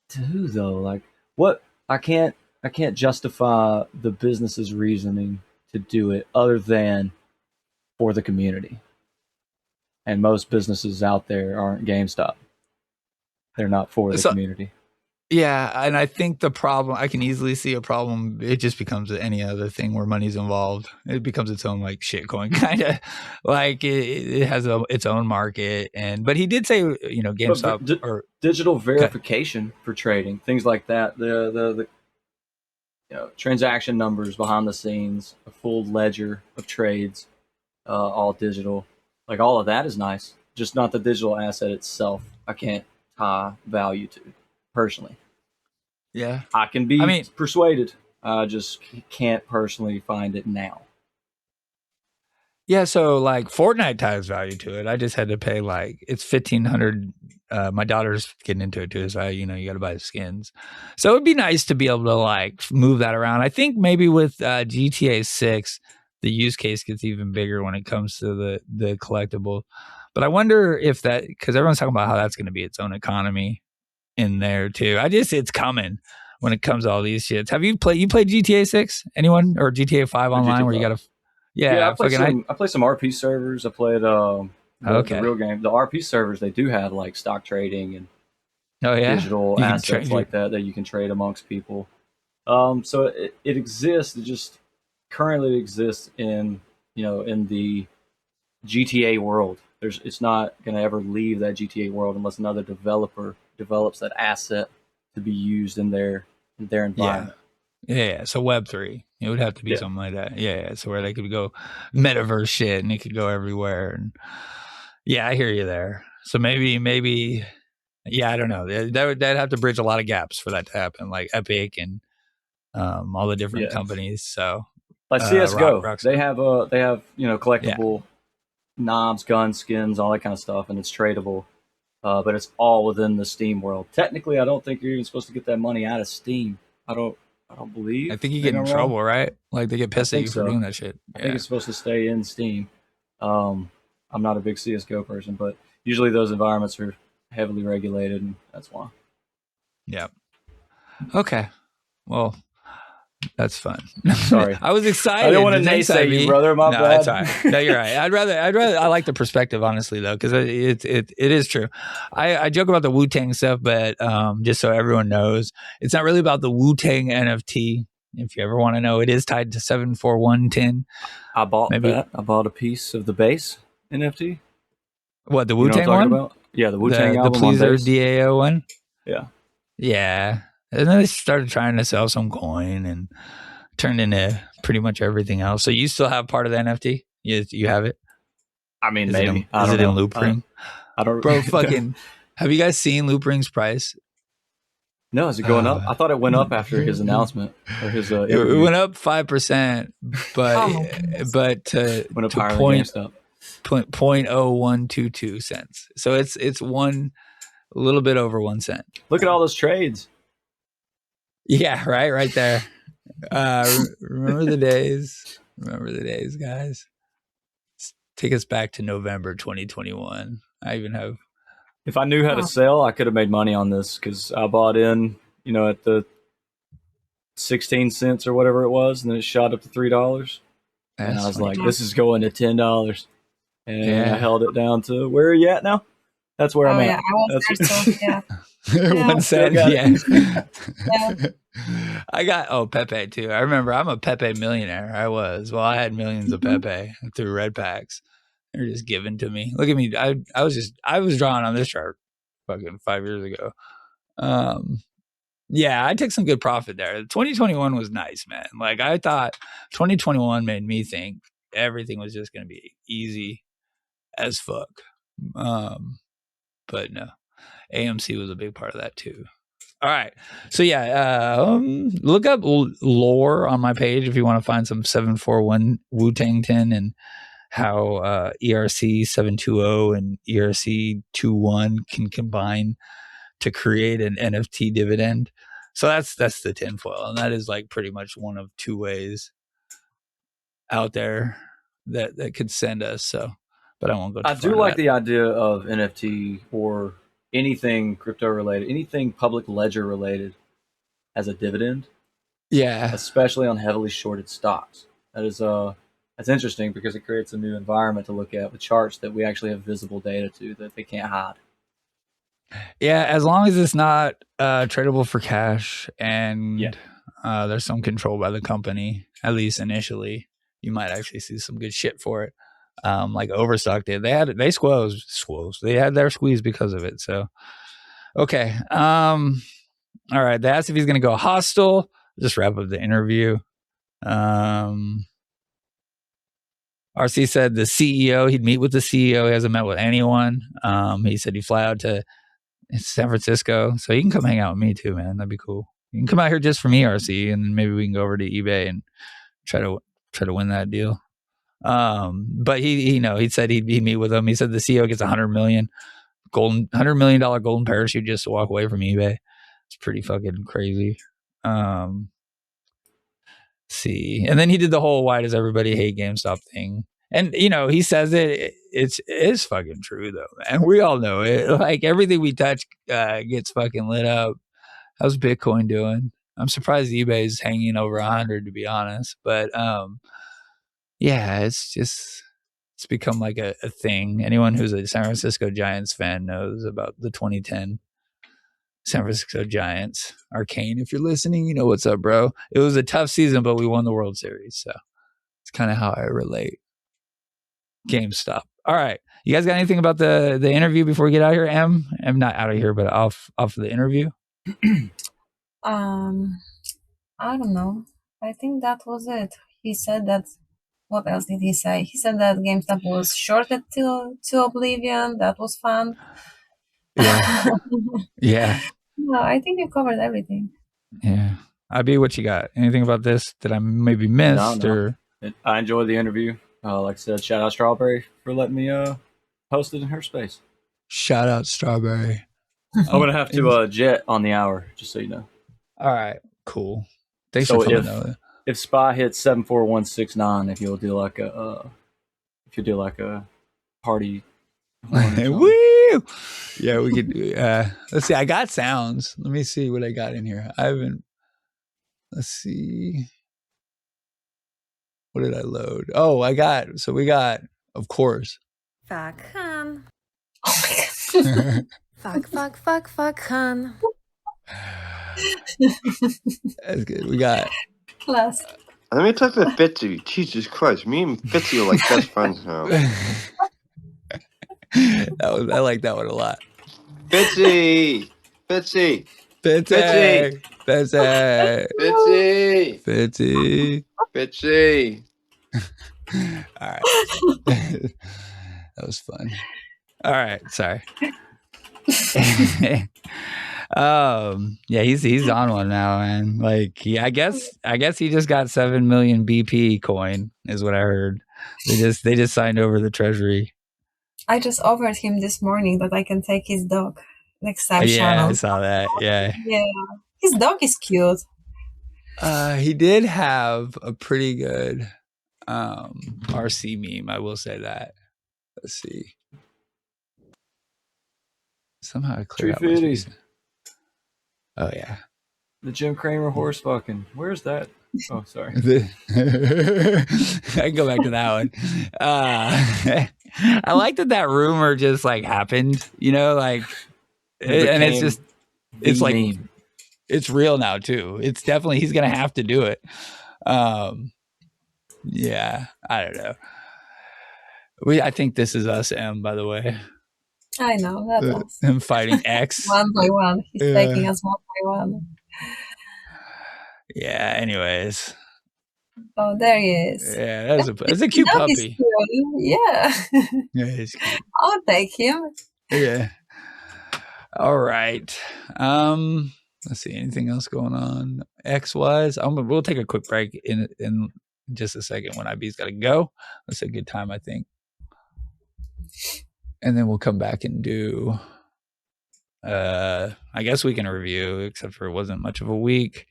To who though? Like what? I can't justify the business's reasoning to do it other than for the community. And most businesses out there aren't GameStop. They're not for the community. Yeah, and I think the problem, I can easily see a problem. It just becomes any other thing where money's involved. It becomes its own like shitcoin kind of like it has its own market. But he did say, GameStop or digital verification for trading, things like that. The transaction numbers behind the scenes, a full ledger of trades, all digital. Like all of that is nice, just not the digital asset itself. I can't tie value to personally. Yeah, I can be persuaded. I just can't personally find it now. Yeah, so like Fortnite ties value to it. I just had to pay it's $1,500. My daughter's getting into it too, so you got to buy the skins. So it'd be nice to be able to move that around. I think maybe with GTA 6, the use case gets even bigger when it comes to the collectible. But I wonder if that, because everyone's talking about how that's going to be its own economy in there too. It's coming when it comes to all these shits. Have you played GTA 6? Anyone? Or GTA 5 online where you got to... Yeah, I play some RP servers. I played the real game. The RP servers, they do have stock trading and digital assets like that you can trade amongst people. So it exists. It just currently exists in the GTA world. It's not going to ever leave that GTA world unless another developer develops that asset to be used in their environment. Yeah, so Web3. It would have to be something like that. Yeah, so where they could go metaverse shit and it could go everywhere. And yeah, I hear you there. So maybe, I don't know. That'd have to bridge a lot of gaps for that to happen, like Epic and all the different companies. So like CS:GO, they have collectible knobs, guns, skins, all that kind of stuff, and it's tradable. But it's all within the Steam world. Technically, I don't think you're even supposed to get that money out of Steam. I don't believe. I think you get in trouble, right? Like they get pissed at you for doing that shit. I think it's supposed to stay in Steam. I'm not a big CS:GO person, but usually those environments are heavily regulated, and that's why. Yeah. Okay. Well, that's fun. Sorry, I was excited. I didn't want to naysay you, brother. My bad. That's all right. No, you're right. I'd rather. I like the perspective, honestly, though, because it is true. I joke about the Wu-Tang stuff, but just so everyone knows, it's not really about the Wu-Tang NFT. If you ever want to know, it is tied to 74110. I bought that. I bought a piece of the base NFT. What, the Wu-Tang one? About? Yeah, the Wu-Tang album. The Pleaser DAO one. Yeah. Yeah. And then they started trying to sell some coin and turned into pretty much everything else. So you still have part of the NFT? You have it? I mean, Is maybe. it in Loop Ring? I don't. Bro, fucking. Have you guys seen Loop Ring's price? No, is it going up? I thought it went up after his announcement or his It interview. went up 5%, but Oh my goodness. Went up to higher than point GameStop. 0.0122 cents. So it's a little bit over 1 cent. Look at all those trades. Yeah, right there. Remember the days. Remember the days, guys. Take us back to November 2021. I even have. If I knew how to sell, I could have made money on this because I bought in, at the 16 cents or whatever it was, and then it shot up to $3. And I was funny. like, this is going to $10. And Yeah. I held it down to, where are you at now? That's where I'm yeah, at. I was there too. Yeah. 1 cent. got Yeah. Yeah. I got Pepe too. I remember I'm a Pepe millionaire. I was. Well, I had millions of Pepe through red packs. They're just given to me. Look at me. I was drawing on this chart fucking 5 years ago. Yeah, I took some good profit there. 2021 was nice, man. Like I thought 2021 made me think everything was just going to be easy as fuck. But no, AMC was a big part of that too. All right. So yeah, look up lore on my page if you want to find some 741 Wu-Tang Tin and how ERC 720 and ERC 21 can combine to create an NFT dividend. So that's the tinfoil, and that is like pretty much one of two ways out there that could send us. So, but I won't go. I do like the idea of NFT or anything crypto related, anything public ledger related as a dividend. Yeah, especially on heavily shorted stocks. That's interesting because it creates a new environment to look at with charts that we actually have visible data to that they can't hide. Yeah, as long as it's not tradable for cash and there's some control by the company, at least initially, you might actually see some good shit for it. Like Overstock did. They had their squeeze because of it. So, okay. All right. They asked if he's going to go hostile. Just wrap up the interview. RC said the CEO, he'd meet with the CEO. He hasn't met with anyone. He said he'd fly out to San Francisco. So you can come hang out with me too, man. That'd be cool. You can come out here just for me, RC, and maybe we can go over to eBay and try to win that deal. But he said he'd meet with him. He said the CEO gets $100 million golden parachute just to walk away from eBay. It's pretty fucking crazy. See, and then he did the whole "why does everybody hate GameStop" thing, and he says it's fucking true though, man. We all know it. Like everything we touch gets fucking lit up. How's Bitcoin doing? I'm surprised eBay's hanging over 100 to be honest, but yeah, it's become like a thing. Anyone who's a San Francisco Giants fan knows about the 2010 San Francisco Giants. Arcane, if you're listening, you know what's up, bro. It was a tough season, but we won the World Series, so it's kind of how I relate. GameStop. All right, you guys got anything about the interview before we get out of here? I'm not out of here, but off the interview. I don't know. I think that was it. He said that. What else did he say? He said that GameStop was shorted to oblivion. That was fun. Yeah. Yeah. No, I think you covered everything. Yeah. IB, what you got? Anything about this that I maybe missed? No. Or I enjoyed the interview. Like I said, shout out Strawberry for letting me host it in her space. Shout out Strawberry. I'm gonna have to jet on the hour, just so you know. All right, cool. Thanks for coming over. If SPY hits 74169, if you'll do like a party. Woo! Yeah, we could. Let's see. I got sounds. Let me see what I got in here. I haven't. Let's see. What did I load? Oh, we got, of course. Fuck hun. Oh my god. Fuck hun. That's good. We got. Class. Let me talk to Fitzzzy. Jesus Christ, me and Fitzzzy are like best friends now. I like that one a lot. Fitzzzy! All All right. That was fun. All right, sorry. Yeah, he's on one now, man. Like, yeah, I guess he just got 7 million BP coin, is what I heard. They just signed over the treasury. I just offered him this morning that I can take his dog next time. Yeah, Shannon. I saw that. Yeah. Yeah, his dog is cute. He did have a pretty good RC meme, I will say that. Let's see. Somehow I cleared out my space. Oh yeah. The Jim Cramer horse fucking. Where's that? Oh, sorry. I can go back to that one. I like that rumor just like happened, you know, like, and it's just, it's like, meme. It's real now too. It's definitely, he's going to have to do it. Yeah, I don't know. I think this is us, M, by the way. I know, that's us. Him fighting X. One by one. He's taking us one by one. Yeah, anyways. Oh, there he is. Yeah, that's a cute puppy. Yeah. Yeah, he's cute. I'll take him. Yeah. All right. Let's see. Anything else going on X wise? We'll take a quick break in just a second when IB's got to go. That's a good time, I think. And then we'll come back and do. I guess we can review, except for it wasn't much of a week.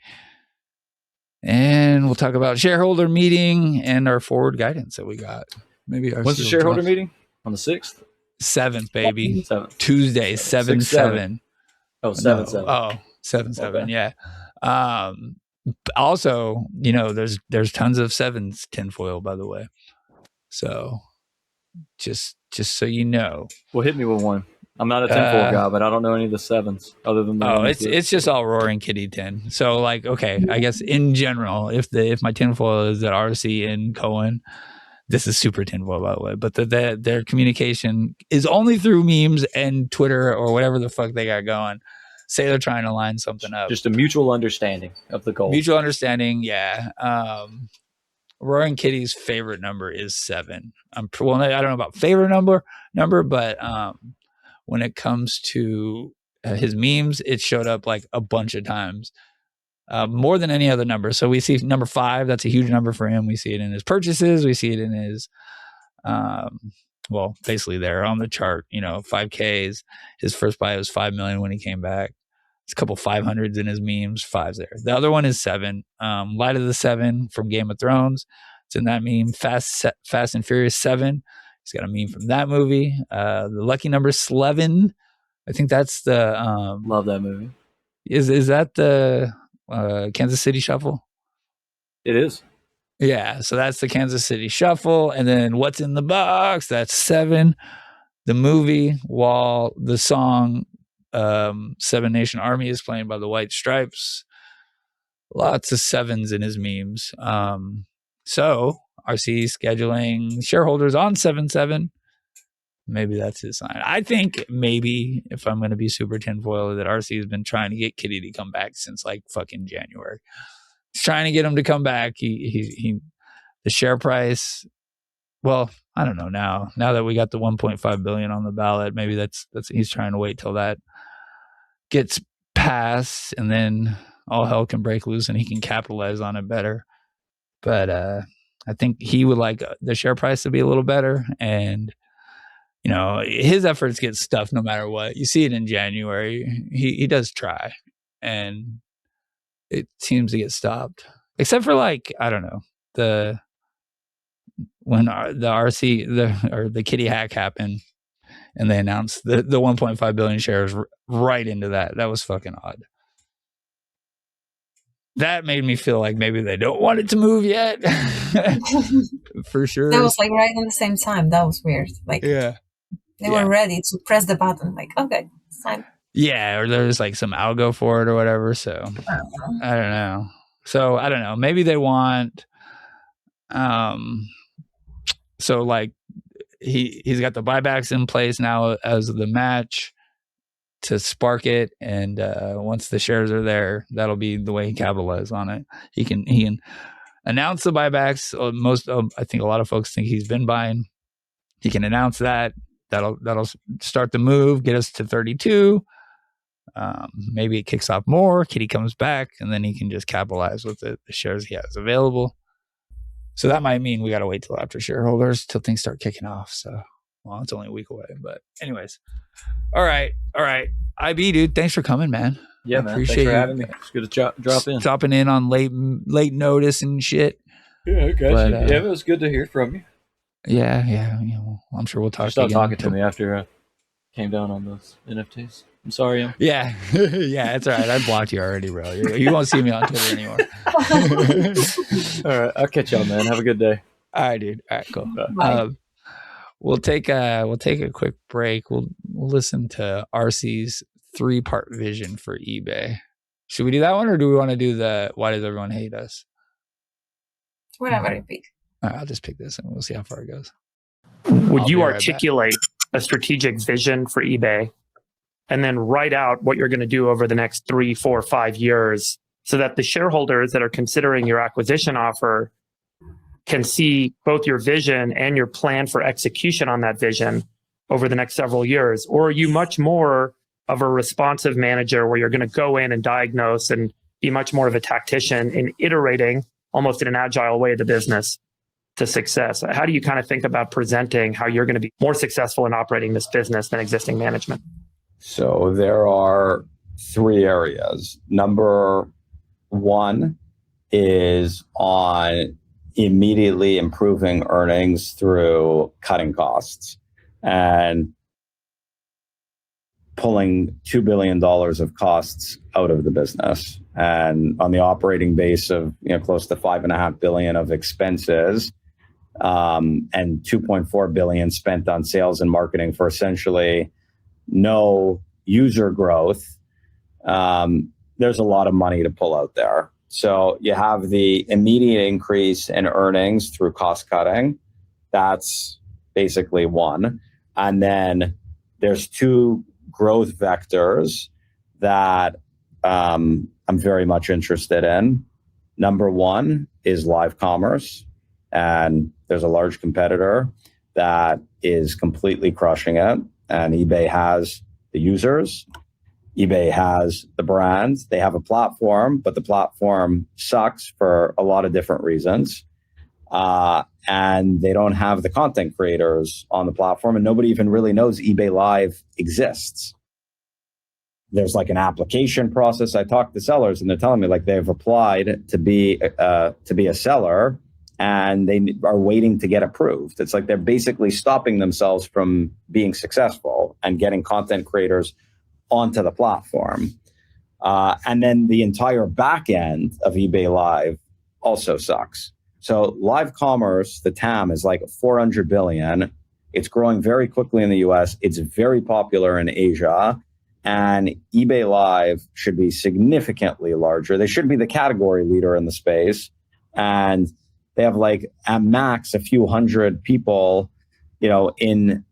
And we'll talk about shareholder meeting and our forward guidance that we got. Maybe our when's the shareholder meeting? On the 6th? 7th, baby. 7th. Tuesday, 7/7. Oh, 7/7. Oh, 7/7. Okay. Yeah. Also, you know, there's tons of 7s tinfoil, by the way. So just so you know. Well, hit me with one. I'm not a tinfoil guy, but I don't know any of the 7s other than the it's just all Roaring Kitty tin. So like, okay, I guess in general, if my tinfoil is at RC in Cohen, this is super tinfoil, by the way. But their communication is only through memes and Twitter or whatever the fuck they got going. Say they're trying to line something up. Just a mutual understanding of the goal. Mutual understanding, yeah. Roaring Kitty's favorite number is 7. I don't know about favorite number, but when it comes to his memes, it showed up like a bunch of times, more than any other number. So we see number 5. That's a huge number for him. We see it in his purchases. We see it in his, basically there on the chart, you know, 5Ks. His first buy was 5 million when he came back. It's a couple 500s in his memes, 5s there. The other one is 7. Light of the 7 from Game of Thrones. It's in that meme. Fast and Furious 7. He's got a meme from that movie. The lucky number 11. I think that's the love that movie. Is that the Kansas City Shuffle? It is. Yeah, so that's the Kansas City Shuffle, and then what's in the box? That's 7. The movie, while the song 7 Nation Army is playing by the White Stripes. Lots of 7s in his memes. So RC scheduling shareholders on 7/7. Maybe that's his sign. I think maybe, if I'm going to be super tinfoil, that RC has been trying to get Kitty to come back since like fucking January. He's trying to get him to come back. He the share price. Well, I don't know now that we got the 1.5 billion on the ballot, maybe that's he's trying to wait till that gets passed, and then all hell can break loose and he can capitalize on it better. But I think he would like the share price to be a little better, and you know, his efforts get stuffed no matter what. You see it in January. He does try, and it seems to get stopped. Except for like, I don't know, when the Kitty hack happened and they announced the 1.5 billion shares right into that. That was fucking odd. That made me feel like maybe they don't want it to move yet. For sure. That was like right at the same time. That was weird. Like, yeah. They were ready to press the button. Like, okay, it's time. Yeah, or there's like some algo for it or whatever. So I don't know. So I don't know. Maybe they want. So like he's got the buybacks in place now as the match to spark it, and once the shares are there, that'll be the way he capitalizes on it. He can announce the buybacks. I think a lot of folks think he's been buying. he can announce that. That'll start the move, get us to 32. Maybe it kicks off more. Kitty comes back, and then he can just capitalize with the shares he has available. So that might mean we got to wait till after shareholders till things start kicking off. So, well, it's only a week away, but anyways. All right. IB, dude, thanks for coming, man. Yeah, I man. appreciate Thanks for you having me. It's good to drop in. Stopping in on late notice and shit. Yeah, okay. But, Yeah, it was good to hear from you. Yeah. Well, I'm sure we'll talk. You stopped talking to me after I came down on those NFTs. I'm sorry. Yeah, it's all right. I blocked you already, bro. You won't see me on Twitter anymore. All right, I'll catch y'all, man. Have a good day. All right, dude. All right, cool. Bye. We'll take a quick break. We'll listen to RC's 3-part vision for eBay. Should we do that one, or do we want to do the why does everyone hate us? Whatever you pick. All right, I'll just pick this and we'll see how far it goes. Would you articulate a strategic vision for eBay and then write out what you're going to do over the next 3, 4, 5 years so that the shareholders that are considering your acquisition offer can see both your vision and your plan for execution on that vision over the next several years? Or are you much more of a responsive manager where you're going to go in and diagnose and be much more of a tactician in iterating almost in an agile way the business to success? How do you kind of think about presenting how you're going to be more successful in operating this business than existing management? So there are 3 areas. Number 1 is on immediately improving earnings through cutting costs and pulling $2 billion of costs out of the business. And on the operating base of close to $5.5 billion of expenses, and $2.4 billion spent on sales and marketing for essentially no user growth, there's a lot of money to pull out there. So you have the immediate increase in earnings through cost cutting. That's basically one. And then there's 2 growth vectors that I'm very much interested in. Number 1 is live commerce. And there's a large competitor that is completely crushing it. And eBay has the users. eBay has the brands. They have a platform, but the platform sucks for a lot of different reasons. And they don't have the content creators on the platform, and nobody even really knows eBay Live exists. There's like an application process. I talked to sellers, and they're telling me like they've applied to be a seller, and they are waiting to get approved. It's like they're basically stopping themselves from being successful and getting content creators onto the platform. And then the entire back end of eBay Live also sucks. So live commerce, the TAM is like 400 billion. It's growing very quickly in the US. It's very popular in Asia. And eBay Live should be significantly larger. They should be the category leader in the space. And they have like at max a few hundred people, in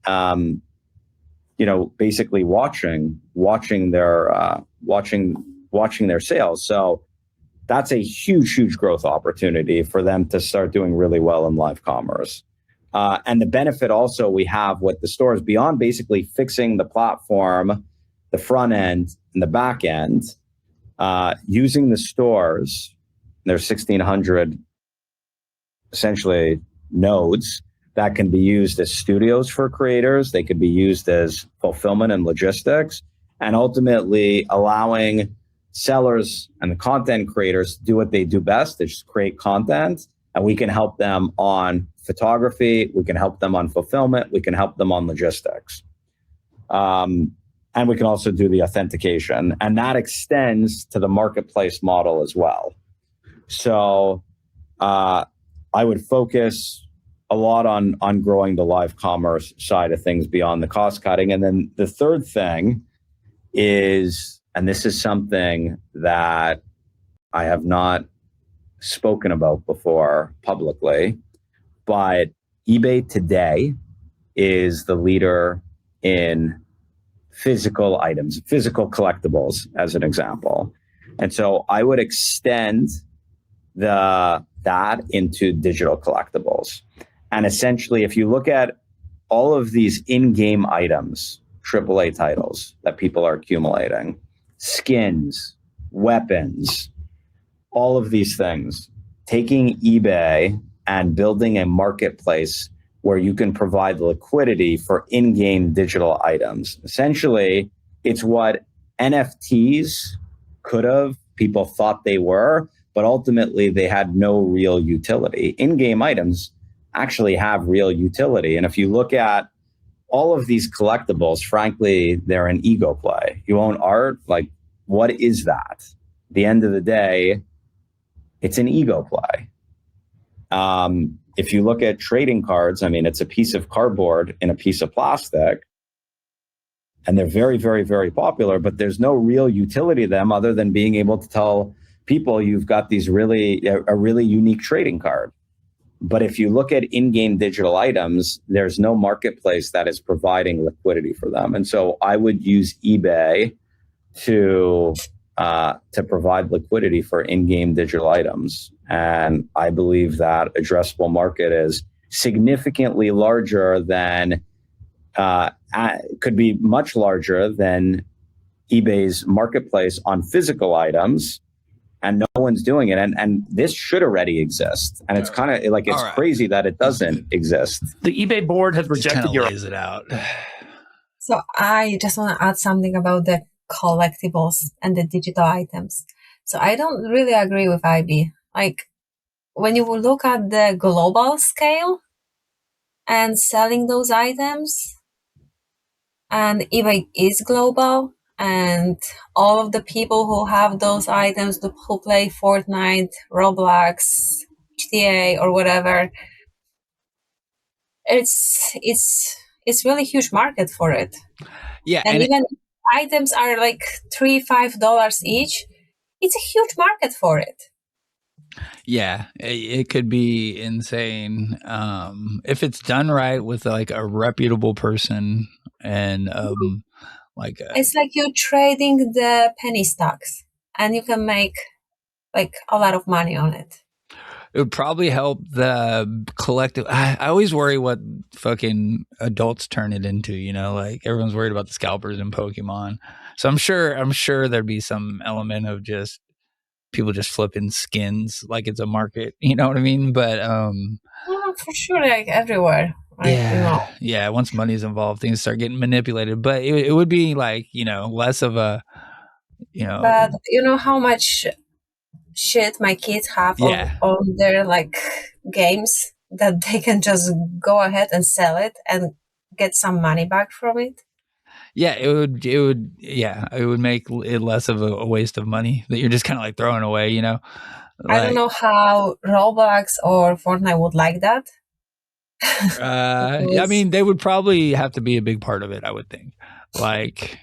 basically watching their sales. So that's a huge growth opportunity for them to start doing really well in live commerce. And the benefit also we have with the stores beyond basically fixing the platform, the front end and the back end, using the stores. There's 1,600 essentially nodes that can be used as studios for creators. They could be used as fulfillment and logistics, and ultimately allowing sellers and the content creators to do what they do best, to just create content. And we can help them on photography. We can help them on fulfillment. We can help them on logistics. And we can also do the authentication. And that extends to the marketplace model as well. So I would focus a lot on growing the live commerce side of things beyond the cost cutting. And then the third thing is, and this is something that I have not spoken about before publicly, but eBay today is the leader in physical items, physical collectibles, as an example. And so I would extend that into digital collectibles. And essentially, if you look at all of these in-game items, AAA titles that people are accumulating, skins, weapons, all of these things, taking eBay and building a marketplace where you can provide liquidity for in-game digital items. Essentially, it's what NFTs could have, people thought they were, but ultimately they had no real utility. In-game items actually have real utility. And if you look at all of these collectibles, frankly, they're an ego play. You own art, like, what is that? At the end of the day, it's an ego play. If you look at trading cards, I mean, it's a piece of cardboard in a piece of plastic, and they're very, very, very popular, but there's no real utility to them other than being able to tell people you've got a really unique trading card. But if you look at in-game digital items, there's no marketplace that is providing liquidity for them. And so I would use eBay to provide liquidity for in-game digital items. And I believe that addressable market is significantly larger than, could be much larger than eBay's marketplace on physical items. And no one's doing it. And this should already exist. And it's kind of like, it's crazy that it doesn't exist. The eBay board has rejected your... lays it out. So I just want to add something about the collectibles and the digital items. So I don't really agree with IB. Like, when you look at the global scale and selling those items, and eBay is global, and all of the people who have those items, who play Fortnite, Roblox, GTA, or whatever, it's really huge market for it. Yeah, and even items are like $3-5 each. It's a huge market for it. Yeah, it could be insane if it's done right with like a reputable person and it's like you're trading the penny stocks, and you can make like a lot of money on it. It would probably help the collective. I always worry what fucking adults turn it into, you know, like everyone's worried about the scalpers in Pokemon. So I'm sure there'd be some element of just people just flipping skins like it's a market, you know what I mean? But for sure, like everywhere. Right? Yeah, yeah. Once money's involved, things start getting manipulated. But it would be like, you know, less of a, you know. But you know how much shit my kids have on their like games that they can just go ahead and sell it and get some money back from it. Yeah, it would make it less of a waste of money that you're just kind of like throwing away, you know. I don't know how Roblox or Fortnite would like that. I mean, they would probably have to be a big part of it, I would think. Like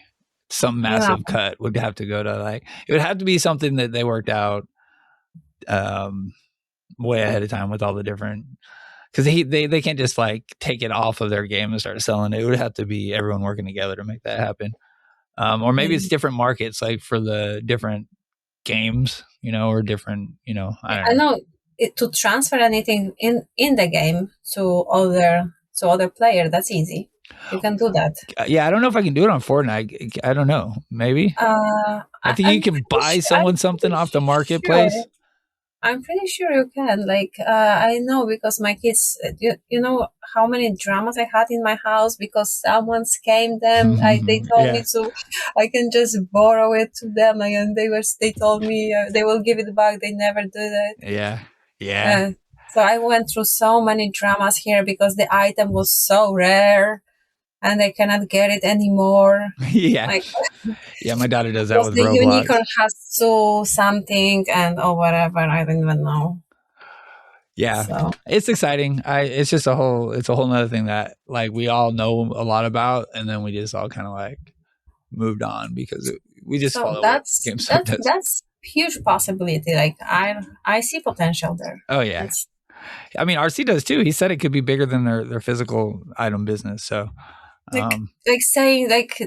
some massive cut would have to go to, like, it would have to be something that they worked out way ahead of time with all the different, because they can't just like take it off of their game and start selling it. It would have to be everyone working together to make that happen. Or maybe it's different markets, like for the different games, you know, or different, you know, I don't know. To transfer anything in the game to other player, that's easy. You can do that. Yeah, I don't know if I can do it on Fortnite. I don't know. Maybe. I think you can buy someone something off the marketplace. Sure. I'm pretty sure you can. Like, I know because my kids, you know how many dramas I had in my house because someone scammed them. They told me to, I can just borrow it to them, and they told me they will give it back. They never did it. Yeah. So I went through so many dramas here because the item was so rare, and I cannot get it anymore. Yeah. Yeah, my daughter does that with the Roblox. unicorn has to something and whatever. I don't even know. Yeah, so it's exciting. It's just a whole nother thing that like we all know a lot about, and then we just all kind of like moved on because we just follow that's GameStop does. That's huge possibility. Like I see potential there. Oh yeah. I mean, RC does too. He said it could be bigger than their physical item business. So like saying like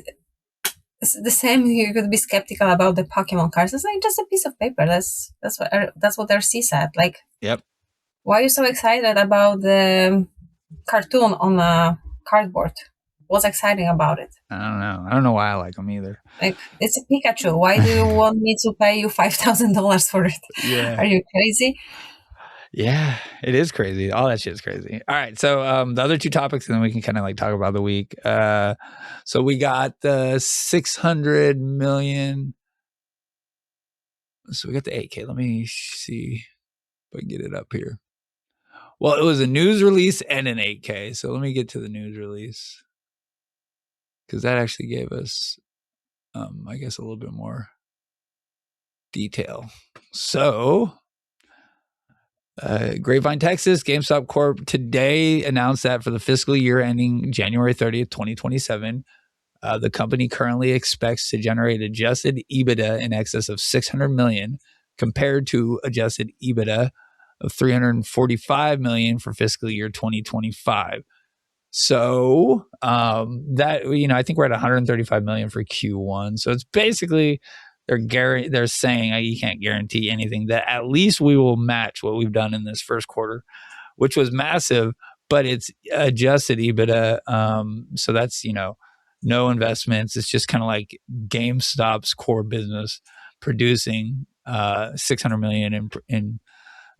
the same, you could be skeptical about the Pokemon cards. It's like just a piece of paper. That's what RC said. Like, yep. Why are you so excited about the cartoon on a cardboard. What's exciting about it? I don't know. I don't know why I like them either. Like, it's a Pikachu. Why do you want me to pay you $5,000 for it? Yeah. Are you crazy? Yeah, it is crazy. All that shit is crazy. All right. So the other two topics, and then we can kind of like talk about the week. So we got the 600 million. So we got the 8K. Let me see if I can get it up here. Well, it was a news release and an 8K. So let me get to the news release, because that actually gave us, I guess, a little bit more detail. So, Grapevine, Texas, GameStop Corp today announced that for the fiscal year ending January 30th, 2027, the company currently expects to generate adjusted EBITDA in excess of $600 million compared to adjusted EBITDA of $345 million for fiscal year 2025. So that, I think we're at $135 million for Q1. So it's basically they're saying you can't guarantee anything, that at least we will match what we've done in this first quarter, which was massive, but it's adjusted EBITDA. So that's, no investments. It's just kind of like GameStop's core business producing $600 million in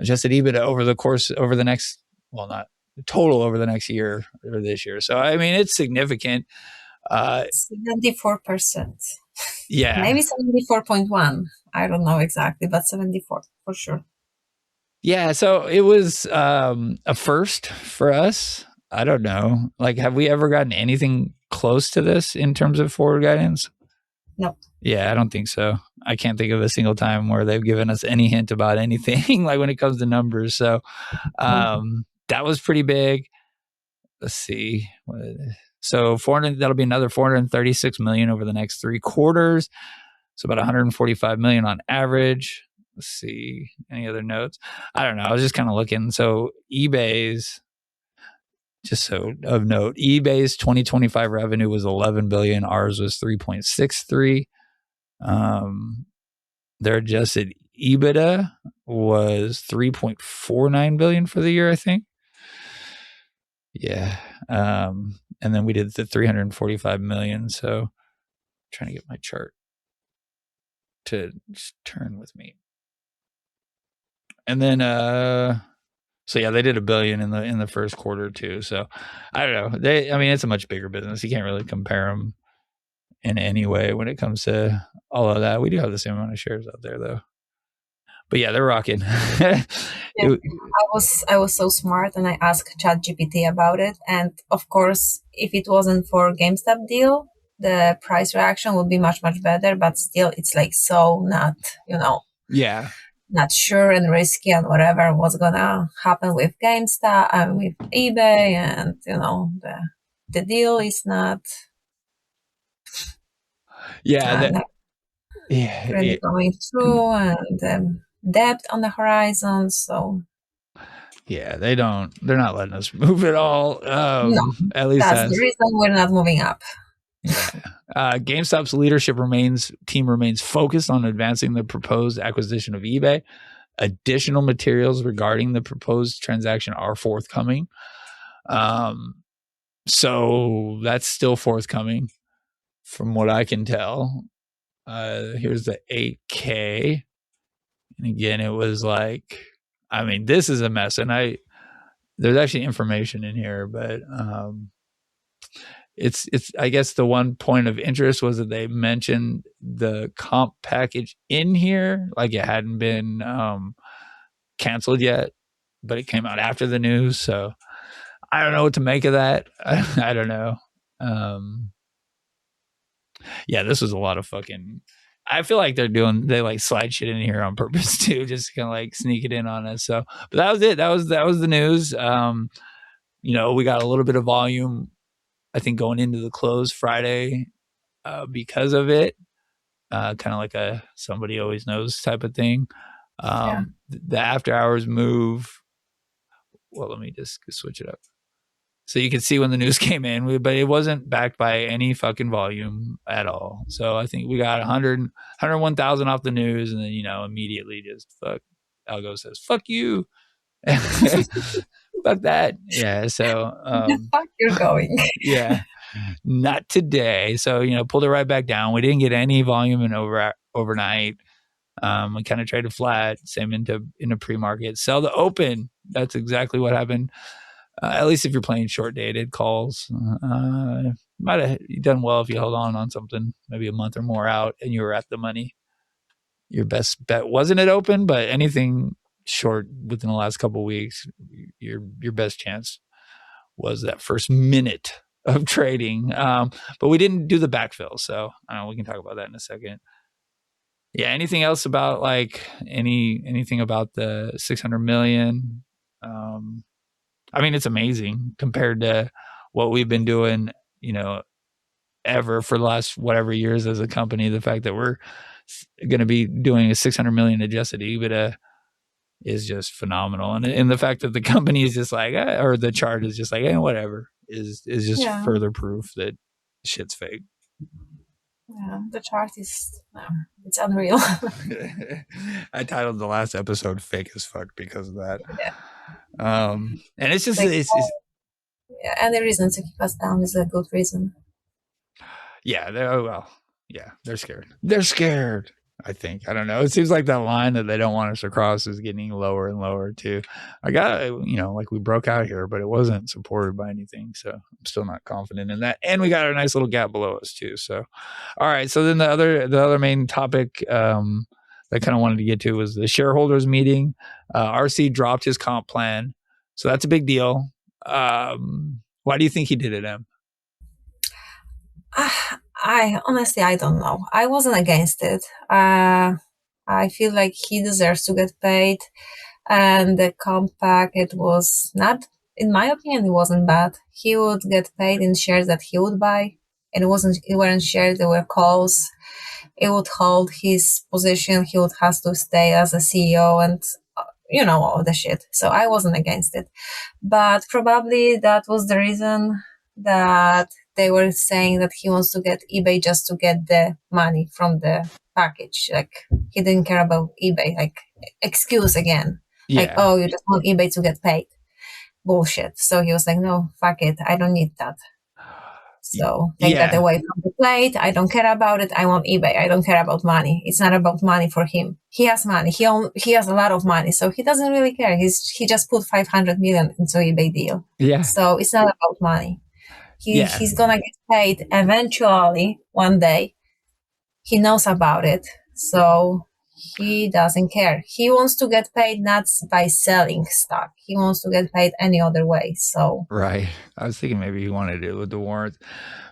adjusted EBITDA over the next, well, not total over the next year or this year. So, I mean, it's significant. 74%. Yeah. Maybe 74.1. I don't know exactly, but 74 for sure. Yeah. So it was a first for us. I don't know. Like, have we ever gotten anything close to this in terms of forward guidance? No. Yeah, I don't think so. I can't think of a single time where they've given us any hint about anything like when it comes to numbers. So that was pretty big. Let's see. So that'll be another 436 million over the next 3 quarters. So about 145 million on average. Let's see. Any other notes? I don't know. I was just kind of looking. So eBay's, just so of note, eBay's 2025 revenue was 11 billion. Ours was 3.63. Their adjusted EBITDA was 3.49 billion for the year, I think. Yeah. And then we did the 345 million. So I'm trying to get my chart to just turn with me. And then so yeah, they did $1 billion in the first quarter too. So I don't know. It's a much bigger business. You can't really compare them in any way when it comes to all of that. We do have the same amount of shares out there though. But yeah, they're rocking. I was so smart, and I asked ChatGPT about it. And of course, if it wasn't for GameStop deal, the price reaction would be much, much better. But still, it's like so not, yeah, not sure and risky and whatever what's gonna happen with GameStop and with eBay, and the deal is not. Yeah, really going through, and debt on the horizon. So yeah, they're not letting us move at all. No, at least that's the reason we're not moving up. Yeah. GameStop's team remains focused on advancing the proposed acquisition of eBay. Additional materials regarding the proposed transaction are forthcoming. So that's still forthcoming from what I can tell. Here's the 8K. And again, it was like, this is a mess. And there's actually information in here, but it's I guess the one point of interest was that they mentioned the comp package in here, like it hadn't been canceled yet, but it came out after the news. So I don't know what to make of that. I don't know. Yeah, this was a lot of fucking. I feel like they like slide shit in here on purpose too, just kind of like sneak it in on us. So, but that was it. That was the news. We got a little bit of volume, I think, going into the close Friday because of it. Kind of like a somebody always knows type of thing. The after hours move. Well, let me just switch it up. So you can see when the news came in, but it wasn't backed by any fucking volume at all. So I think we got 101,000 off the news, and then, immediately just fuck. Algo says, fuck you. But fuck that. Yeah. So, Fuck, you're going. yeah, not today. So, pulled it right back down. We didn't get any volume in overnight. We kind of traded flat, same into pre-market. Sell to open. That's exactly what happened. At least if you're playing short dated calls, might have done well if you held on something maybe a month or more out and you were at the money. Your best bet wasn't it open, but anything short within the last couple of weeks, your best chance was that first minute of trading. But we didn't do the backfill, so we can talk about that in a second. Yeah. Anything else about anything about the 600 million? I mean, it's amazing compared to what we've been doing, ever for the last whatever years as a company. The fact that we're going to be doing a 600 million adjusted EBITDA is just phenomenal. And the fact that the company is just like, or the chart is just like, whatever is just further proof that shit's fake. Yeah, the chart is, it's unreal. I titled the last episode "Fake as Fuck" because of that. Yeah. And it's just any reason to keep us down is a good reason. Yeah, they're scared. They're scared. I think. I don't know. It seems like that line that they don't want us to cross is getting lower and lower too. I got, like we broke out here, but it wasn't supported by anything. So I'm still not confident in that. And we got a nice little gap below us too. So, all right. So then the other main topic that I kind of wanted to get to was the shareholders meeting. RC dropped his comp plan. So that's a big deal. Why do you think he did it, Em? I honestly, I don't know. I wasn't against it. I feel like he deserves to get paid, and the comp packet was not, in my opinion, it wasn't bad. He would get paid in shares that he would buy, and it weren't shares, they were calls. It would hold his position. He would have to stay as a CEO and all the shit. So I wasn't against it, but probably that was the reason that they were saying that he wants to get eBay just to get the money from the package. Like, he didn't care about eBay. Like, excuse again. Yeah. Like, oh, you just want eBay to get paid. Bullshit. So he was like, no, fuck it. I don't need that. So take that away from the plate. I don't care about it. I want eBay. I don't care about money. It's not about money for him. He has money. He has a lot of money. So he doesn't really care. He just put 500 million into eBay deal. Yeah. So it's not about money. He's gonna get paid eventually one day. He knows about it, so he doesn't care. He wants to get paid not by selling stock. He wants to get paid any other way. So right. I was thinking maybe he wanted it with the warrants,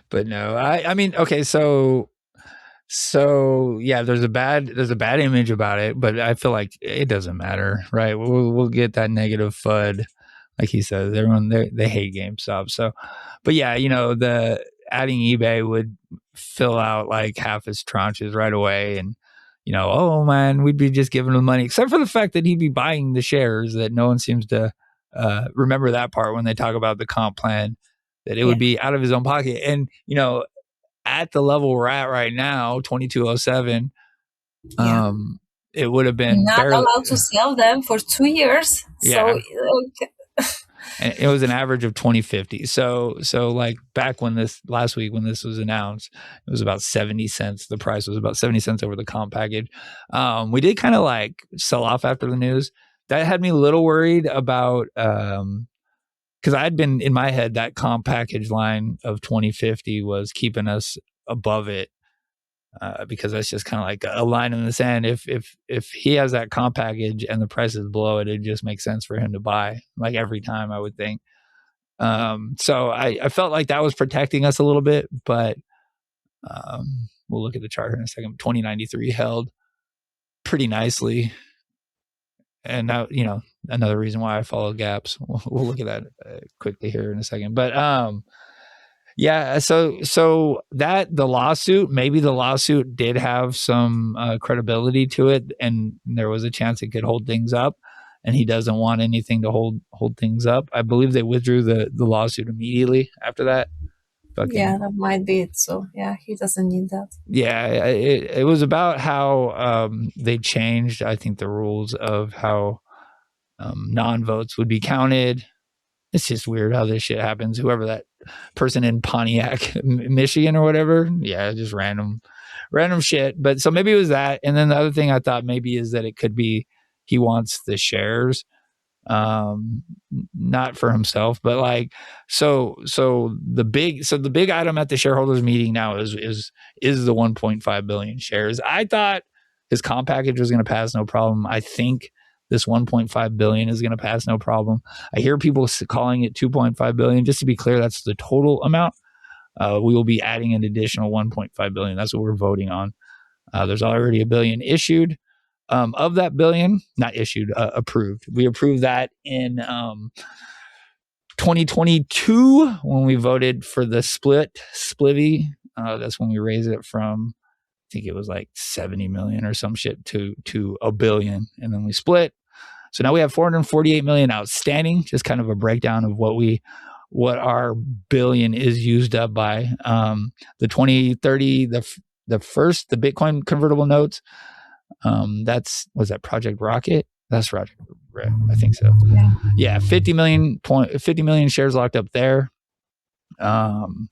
but no. I mean, okay, so yeah, there's a bad image about it, but I feel like it doesn't matter, right? We'll get that negative FUD. Like he says, everyone they hate GameStop. So, but yeah, the adding eBay would fill out like half his tranches right away, and oh man, we'd be just giving him money, except for the fact that he'd be buying the shares. That no one seems to remember that part when they talk about the comp plan. That it would be out of his own pocket, and at the level we're at right now, 2207. It would have been not allowed to sell them for 2 years. Yeah. So. And it was an average of 2050. So like back when last week when this was announced, it was about 70 cents. The price was about 70 cents over the comp package. We did kind of like sell off after the news. That had me a little worried about because I'd been in my head that comp package line of 2050 was keeping us above it. Because that's just kind of like a line in the sand. If he has that comp package and the price is below it, it just makes sense for him to buy like every time, I would think. So I felt like that was protecting us a little bit, but we'll look at the chart here in a second. 2093 held pretty nicely. And now, another reason why I follow gaps. We'll look at that quickly here in a second. But yeah, so that the lawsuit did have some credibility to it, and there was a chance it could hold things up, and he doesn't want anything to hold things up. I believe they withdrew the lawsuit immediately after that. Yeah, that might be it. So yeah, he doesn't need that. Yeah, it was about how they changed, I think, the rules of how non-votes would be counted. It's just weird how this shit happens. Whoever that person in Pontiac, Michigan or whatever. Yeah, just random shit. But so maybe it was that. And then the other thing I thought maybe is that it could be he wants the shares, not for himself, but like, so the big item at the shareholders meeting now is the 1.5 billion shares. I thought his comp package was going to pass no problem. I think this 1.5 billion is going to pass no problem. I hear people calling it 2.5 billion. Just to be clear, that's the total amount. We will be adding an additional 1.5 billion. That's what we're voting on. There's already $1 billion issued. Of that $1 billion, not issued, approved. We approved that in 2022 when we voted for the splivvy. That's when we raised it from, I think it was like 70 million or some shit to $1 billion, and then we split. So now we have 448 million outstanding. Just kind of a breakdown of what our billion is used up by. The 2030, the Bitcoin convertible notes. Was that Project Rocket? That's Project, I think so. Yeah, 50 million shares locked up there. Then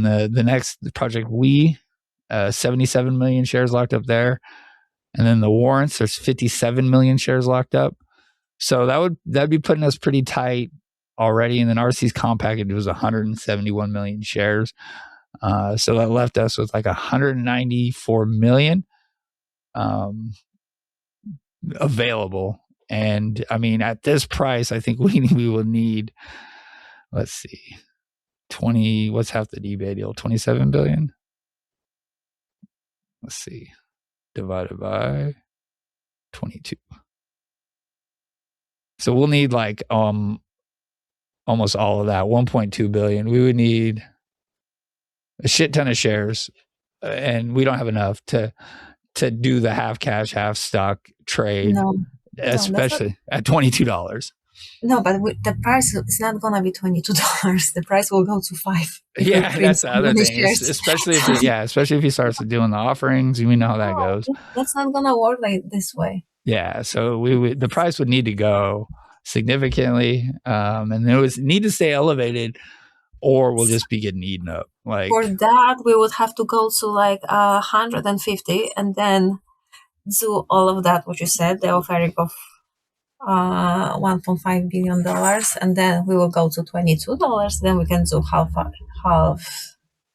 the next Project 77 million shares locked up there. And then the warrants, there's 57 million shares locked up. So that'd be putting us pretty tight already. And then RC's comp package was 171 million shares. So that left us with like 194 million available. And I mean, at this price, I think we will need, let's see, what's half the eBay deal? 27 billion. Let's see, divided by 22. So we'll need like almost all of that, 1.2 billion. We would need a shit ton of shares, and we don't have enough to do the half cash, half stock trade, especially at $22. No, but the price is not gonna be $22. The price will go to $5. Yeah, that's the other thing. Especially if he starts doing the offerings, we know how that goes. That's not gonna work like this way. Yeah, so the price would need to go significantly, and it would need to stay elevated, or we'll just be getting eaten up. Like for that, we would have to go to like 150, and then do all of that. What you said, the offering of $1.5 billion, and then we will go to $22. Then we can do half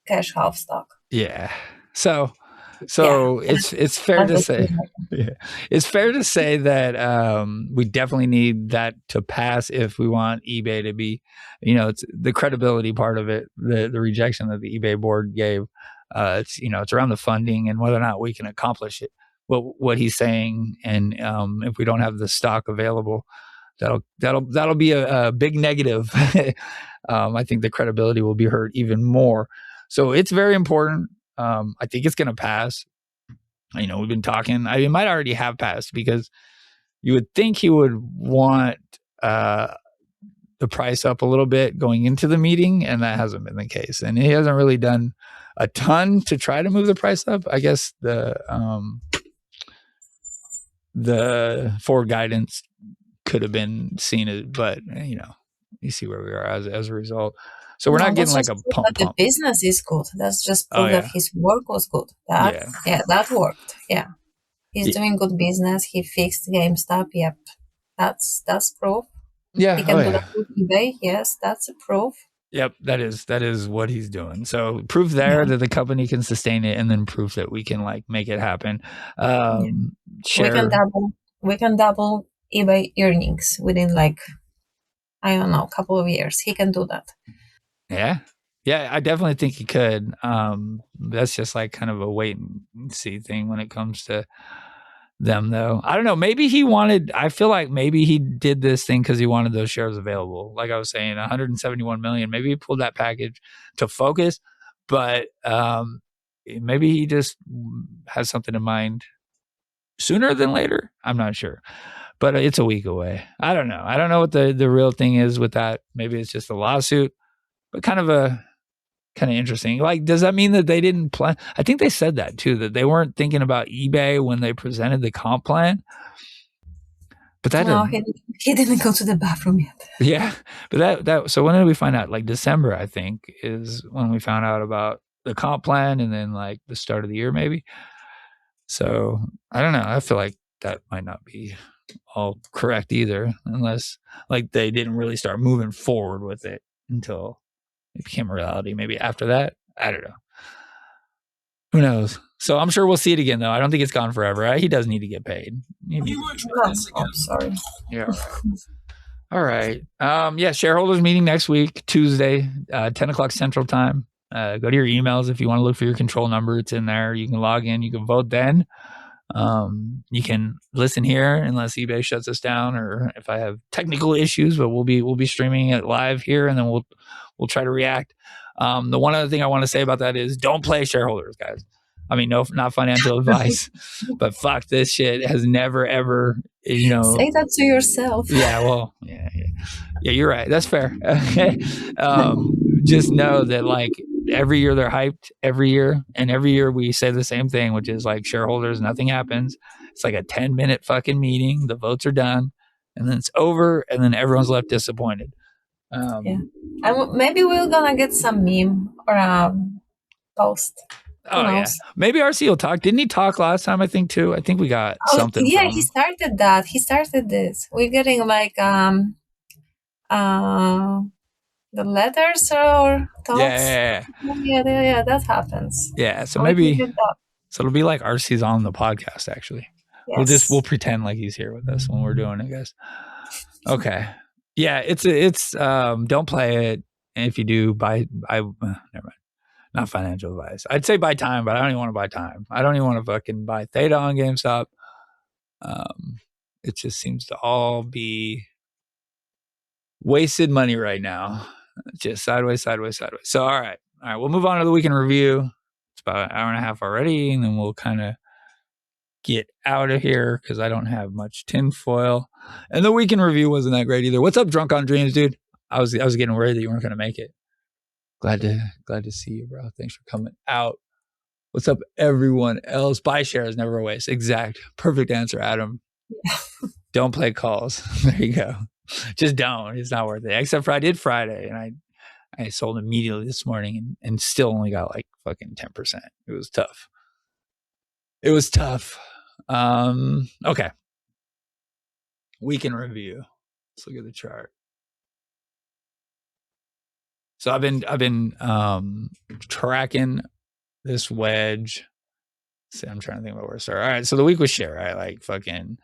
cash, half stock. Yeah. So it's fair to say, it's fair to say that we definitely need that to pass if we want eBay to be, it's the credibility part of it, the rejection that the eBay board gave. It's around the funding and whether or not we can accomplish it. What he's saying, and if we don't have the stock available, that'll be a big negative. I think the credibility will be hurt even more. So it's very important. I think it's going to pass. We've been talking. It might already have passed, because you would think he would want the price up a little bit going into the meeting, and that hasn't been the case. And he hasn't really done a ton to try to move the price up. I guess the forward guidance could have been seen as, but you see where we are as a result. So we're not getting like a pump. The business is good. That's just proof that his work was good. That worked. Yeah, he's doing good business. He fixed GameStop. Yep, that's proof. Yeah, he can do that with eBay. Yes, that's a proof. Yep, that is what he's doing. So proof there that the company can sustain it, and then proof that we can like make it happen. We can double eBay earnings within like, I don't know, a couple of years. He can do that. Yeah, I definitely think he could. That's just like kind of a wait and see thing when it comes to them, though. I don't know. Maybe I feel like maybe he did this thing because he wanted those shares available. Like I was saying, 171 million. Maybe he pulled that package to focus, but maybe he just has something in mind sooner than later. I'm not sure, but it's a week away. I don't know. I don't know what the real thing is with that. Maybe it's just a lawsuit, but kind of interesting. Like, does that mean that they didn't plan? I think they said that too, that they weren't thinking about eBay when they presented the comp plan. But that No, didn't- he didn't go to the bathroom yet. yeah, but that so when did we find out? Like December, I think, is when we found out about the comp plan, and then like the start of the year, maybe. So I don't know. I feel like that might not be all correct either, unless like they didn't really start moving forward with it until it became a reality. Maybe after that, I don't know. Who knows? So I'm sure we'll see it again, though. I don't think it's gone forever. Right? He does need to get paid. He needs to get paid. Oh, sorry. Yeah. All right. Yeah, shareholders meeting next week, Tuesday, 10 o'clock Central Time. Go to your emails if you want to look for your control number. It's in there. You can log in. You can vote then. You can listen here unless eBay shuts us down or if I have technical issues, but we'll be streaming it live here and then we'll try to react. The one other thing I want to say about that is don't play shareholders, guys. I mean, no, not financial advice, but fuck, this shit has never, ever, you know. Say that to yourself. Yeah, well, yeah, you're right. That's fair. Just know that like every year they're hyped every year. And every year we say the same thing, which is like shareholders, nothing happens. It's like a 10-minute fucking meeting. The votes are done and then it's over. And then everyone's left disappointed. Yeah. And maybe we're going to get some meme or post. Oh yeah, maybe RC will talk. Didn't he talk last time? I think too. I think we got something. Yeah, he started that. He started this. We're getting like the letters or talks. Yeah. That happens. Yeah, so maybe so it'll be like RC's on the podcast. Actually, yes. We'll pretend like he's here with us when we're doing it, guys. Okay. Yeah, it's don't play it, and if you do, buy. Never mind. Not financial advice. I'd say buy time, but I don't even want to buy time. I don't even want to fucking buy Theta on GameStop. It just seems to all be wasted money right now. Just sideways. So, all right. We'll move on to the weekend review. It's about an hour and a half already, and then we'll kind of get out of here because I don't have much tinfoil. And the weekend review wasn't that great either. What's up, Drunk on Dreams, dude? I was getting worried that you weren't going to make it. Glad to see you, bro. Thanks for coming out. What's up, everyone else? Buy shares, never a waste. Exact. Perfect answer, Adam. Don't play calls. There you go. Just don't. It's not worth it. Except for I did Friday, and I sold immediately this morning and still only got like fucking 10%. It was tough. Okay. Weekend review. Let's look at the chart. So I've been tracking this wedge. See, I'm trying to think about where to start. All right, so the week was shit, right? Like fucking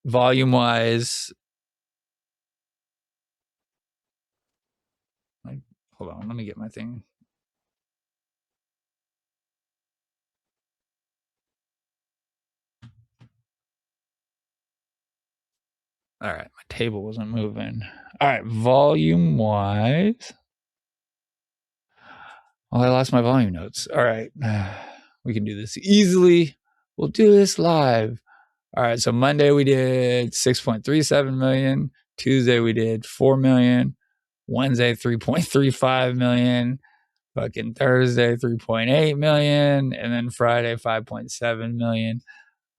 volume wise. Like, hold on, let me get my thing. All right, my table wasn't moving. All right, volume wise. Oh, I lost my volume notes. All right. We can do this easily. We'll do this live. All right. So Monday we did 6.37 million. Tuesday we did 4 million. Wednesday 3.35 million. Fucking Thursday 3.8 million. And then Friday 5.7 million.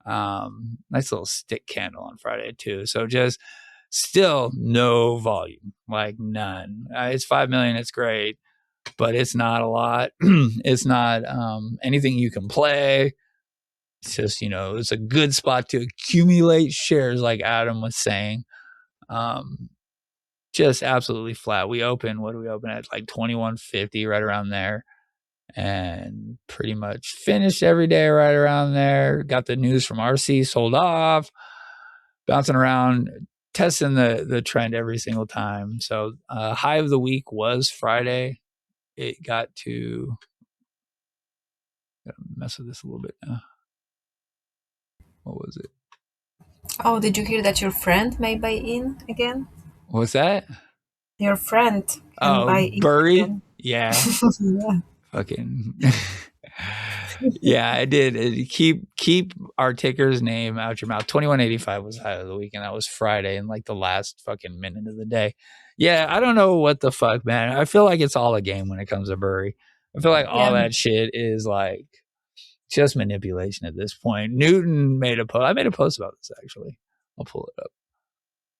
Nice little stick candle on Friday too. So just still no volume, like none. It's 5 million. It's great. But it's not a lot. It's not anything you can play. It's just, it's a good spot to accumulate shares like Adam was saying. Just absolutely flat. What do we open at? Like 21.50, right around there. And pretty much finished every day right around there. Got the news from RC, sold off. Bouncing around, testing the trend every single time. So high of the week was Friday. It got to mess with this a little bit now. What was it? Oh, did you hear that your friend may buy in again? What's that? Your friend can buy in Burry? again. Yeah. Yeah. Fucking yeah, I did. Keep our ticker's name out your mouth. 21.85 was high of the week, and that was Friday in like the last fucking minute of the day. Yeah, I don't know what the fuck, man. I feel like it's all a game when it comes to Burry. I feel like all that shit is like just manipulation at this point. Newton made a post. I made a post about this, actually. I'll pull it up.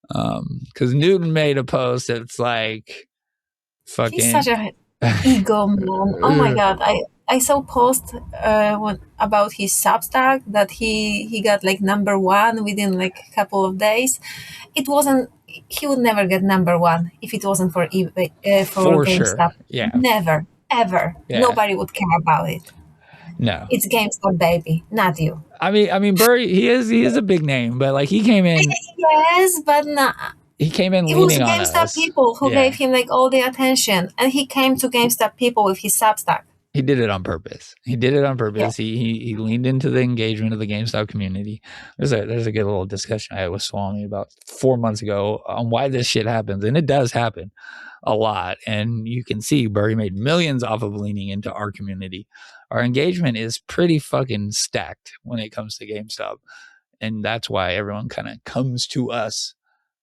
Because Newton made a post that's like fucking. He's such a ego man. Oh my god! I saw post about his Substack that he got like number one within like a couple of days. It wasn't. He would never get number one if it wasn't for eBay, for GameStop. Sure. Yeah. Never, ever. Yeah. Nobody would care about it. No. It's GameStop, baby, not you. I mean, Burry. He is a big name, but like he came in. Yes, but no. He came in It was leaning on GameStop us. people who Yeah. gave him like all the attention, and he came to GameStop people with his Substack. He did it on purpose. He He leaned into the engagement of the GameStop community. There's a good little discussion I had with Swami about 4 months ago on why this shit happens, and it does happen a lot. And you can see Burry made millions off of leaning into our community. Our engagement is pretty fucking stacked when it comes to GameStop, and that's why everyone kind of comes to us.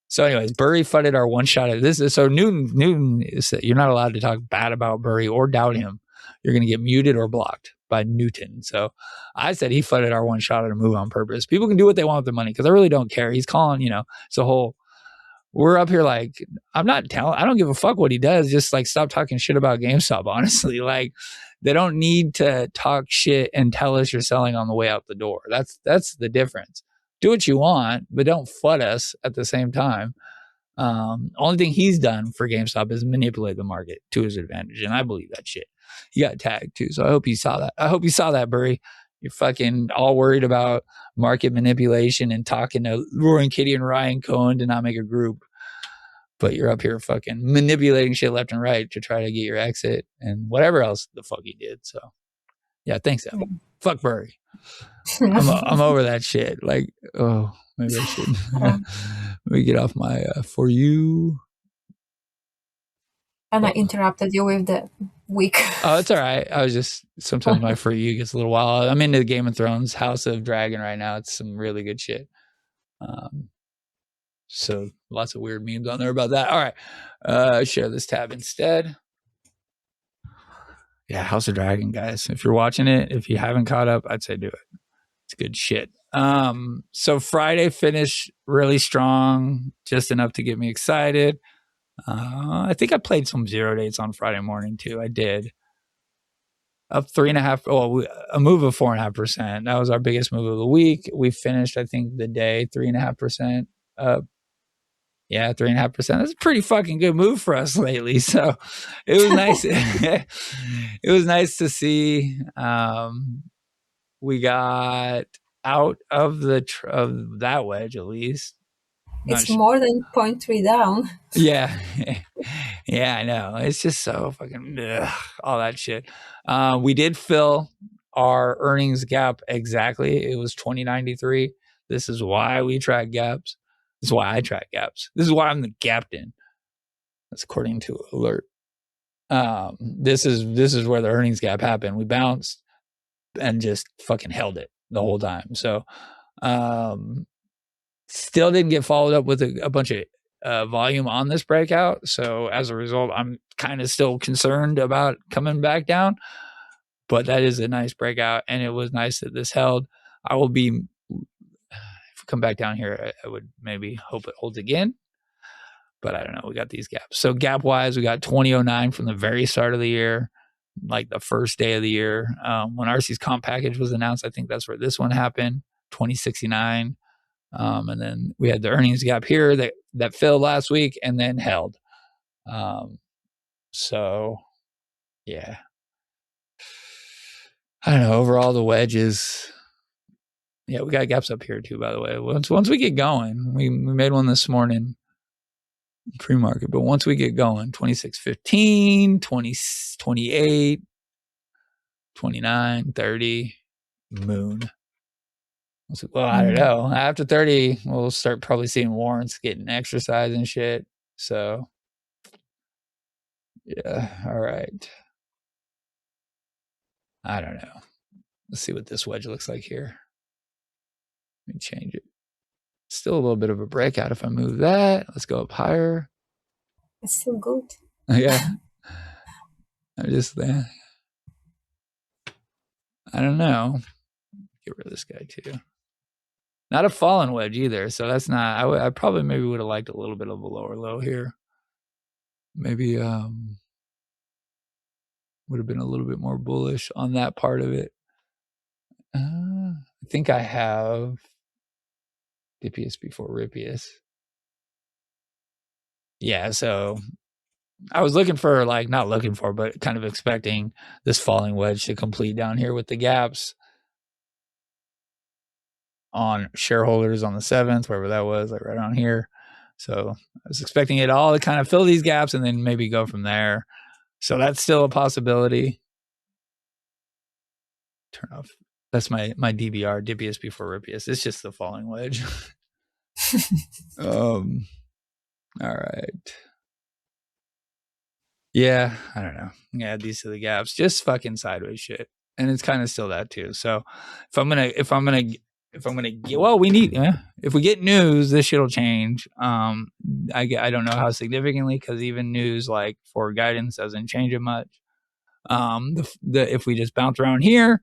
So, anyways, Burry fudded our one shot at this. So Newton is, you're not allowed to talk bad about Burry or doubt him. You're going to get muted or blocked by Newton. So I said he fudded our one shot at a move on purpose. People can do what they want with their money because I really don't care. He's calling, it's a whole. We're up here like, I don't give a fuck what he does. Just like stop talking shit about GameStop, honestly. Like they don't need to talk shit and tell us you're selling on the way out the door. That's the difference. Do what you want, but don't FUD us at the same time. Only thing he's done for GameStop is manipulate the market to his advantage, and I believe that shit. He got tagged too, so I hope you saw that. Burry. You're fucking all worried about market manipulation and talking to Roaring Kitty and Ryan Cohen to not make a group, but you're up here fucking manipulating shit left and right to try to get your exit and whatever else the fuck he did. So, yeah, thanks, Apple. Fuck Burry. I'm over that shit. Like, oh, maybe I should. Let me get off my for you. And I interrupted you with the week. Oh, it's all right. I was just, sometimes my for you gets a little wild. I'm into Game of Thrones, House of Dragon right now. It's some really good shit. So lots of weird memes on there about that. All right. Share this tab instead. Yeah, House of Dragon, guys. If you're watching it, if you haven't caught up, I'd say do it. It's good shit. So Friday finished really strong, just enough to get me excited. I think I played some 0 dates on Friday morning too. I did. Up 3.5. Oh, a move of 4.5%. That was our biggest move of the week. We finished, I think, the day 3.5% up. Yeah, 3.5%. That's a pretty fucking good move for us lately. So it was nice. It was nice to see. We got out of of that wedge at least. It's more than 0.3 down. Yeah. Yeah, I know. It's just so fucking all that shit. We did fill our earnings gap exactly. It was 2093. This is why we track gaps. This is why I track gaps. This is why I'm the captain. That's according to Alert. This is where the earnings gap happened. We bounced and just fucking held it the whole time. So still didn't get followed up with a bunch of volume on this breakout. So as a result, I'm kind of still concerned about coming back down. But that is a nice breakout, and it was nice that this held. I will be, if we come back down here, I would maybe hope it holds again. But I don't know. We got these gaps. So gap wise, we got 2009 from the very start of the year, like the first day of the year. When RC's comp package was announced, I think that's where this one happened, 2069. And then we had the earnings gap here that filled last week and then held. So yeah, I don't know. Overall, the wedge is, yeah, we got gaps up here too, by the way. Once we get going, we made one this morning pre-market, but once we get going, 26.15, 20, 28, 29, 30, moon. Well, I don't know. After 30, we'll start probably seeing warrants getting exercise and shit. So, yeah. All right. I don't know. Let's see what this wedge looks like here. Let me change it. Still a little bit of a breakout if I move that. Let's go up higher. It's still good. Yeah. I just, I don't know. Get rid of this guy too. Not a fallen wedge either. So that's not. I probably maybe would have liked a little bit of a lower low here. Maybe would have been a little bit more bullish on that part of it. I think I have Dippius before Rippius. Yeah, so I was looking for not looking for, but kind of expecting this falling wedge to complete down here with the gaps on shareholders on the 7th, wherever that was, like right on here. So I was expecting it all to kind of fill these gaps and then maybe go from there. So that's still a possibility. Turn off. That's my DBR, Dippius before Rippius. It's just the falling wedge. All right. Yeah, I don't know. Yeah, these are the gaps. Just fucking sideways shit. And it's kind of still that too. So if I'm gonna get, well, we need, if we get news, this shit'll change. I don't know how significantly, because even news like for guidance doesn't change it much. If we just bounce around here,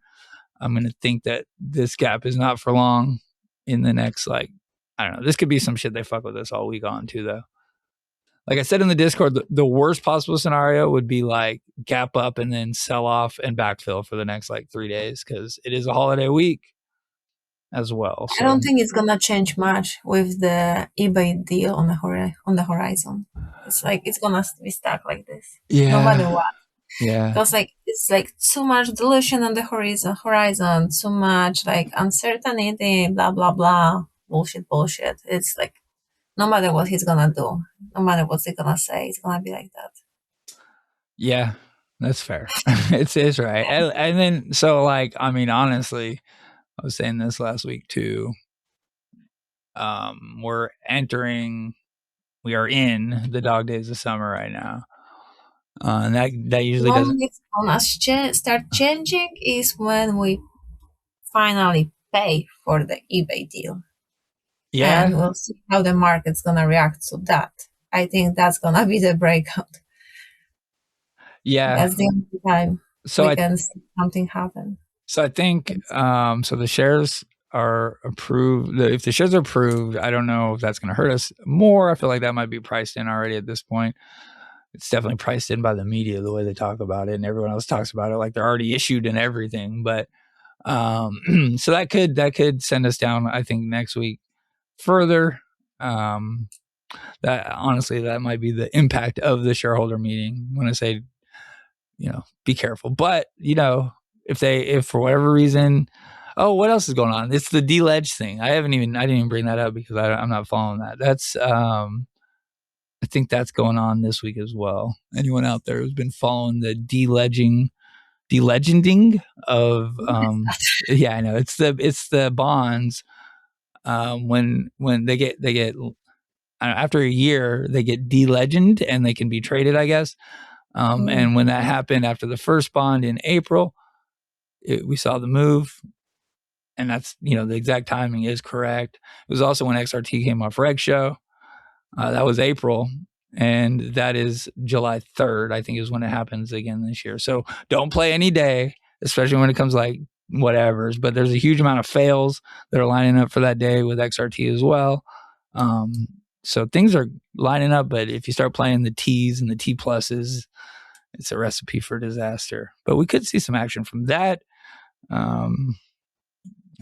I'm gonna think that this gap is not for long. In the next, I don't know. This could be some shit they fuck with us all week on too, though. Like I said in the Discord, the worst possible scenario would be gap up and then sell off and backfill for the next 3 days, because it is a holiday week as well. So. I don't think it's gonna change much with the eBay deal on the horizon. It's it's gonna be stuck like this, no matter what. Yeah, because it's too much dilution on the horizon, too much uncertainty, blah blah blah, bullshit. It's no matter what he's gonna do, no matter what he's gonna say, it's gonna be like that. Yeah, that's fair. It's right. And then, so honestly, I was saying this last week too. We are in the dog days of summer right now. And that usually doesn't. It's gonna start changing is when we finally pay for the eBay deal. Yeah. And we'll see how the market's gonna react to that. I think that's gonna be the breakout. Yeah. That's the only time we can see something happen. So I think so the shares are approved. If the shares are approved, I don't know if that's going to hurt us more. I feel like that might be priced in already at this point. It's definitely priced in by the media, the way they talk about it, and everyone else talks about it like they're already issued and everything. But so that could send us down, I think, next week further. That honestly, that might be the impact of the shareholder meeting when I say, be careful. But if for whatever reason, what else is going on? It's the deledge thing. I didn't even bring that up because I'm not following that. That's I think that's going on this week as well. Anyone out there who's been following the delegending of yeah, I know it's the bonds when they get after a year they get delegend and they can be traded, I guess. And when that happened after the first bond in April, we saw the move, and that's the exact timing is correct. It was also when XRT came off Reg Show. That was April, and that is July 3rd, I think, is when it happens again this year. So don't play any day, especially when it comes whatevers. But there's a huge amount of fails that are lining up for that day with XRT as well. So things are lining up, but if you start playing the T's and the T pluses, it's a recipe for disaster. But we could see some action from that.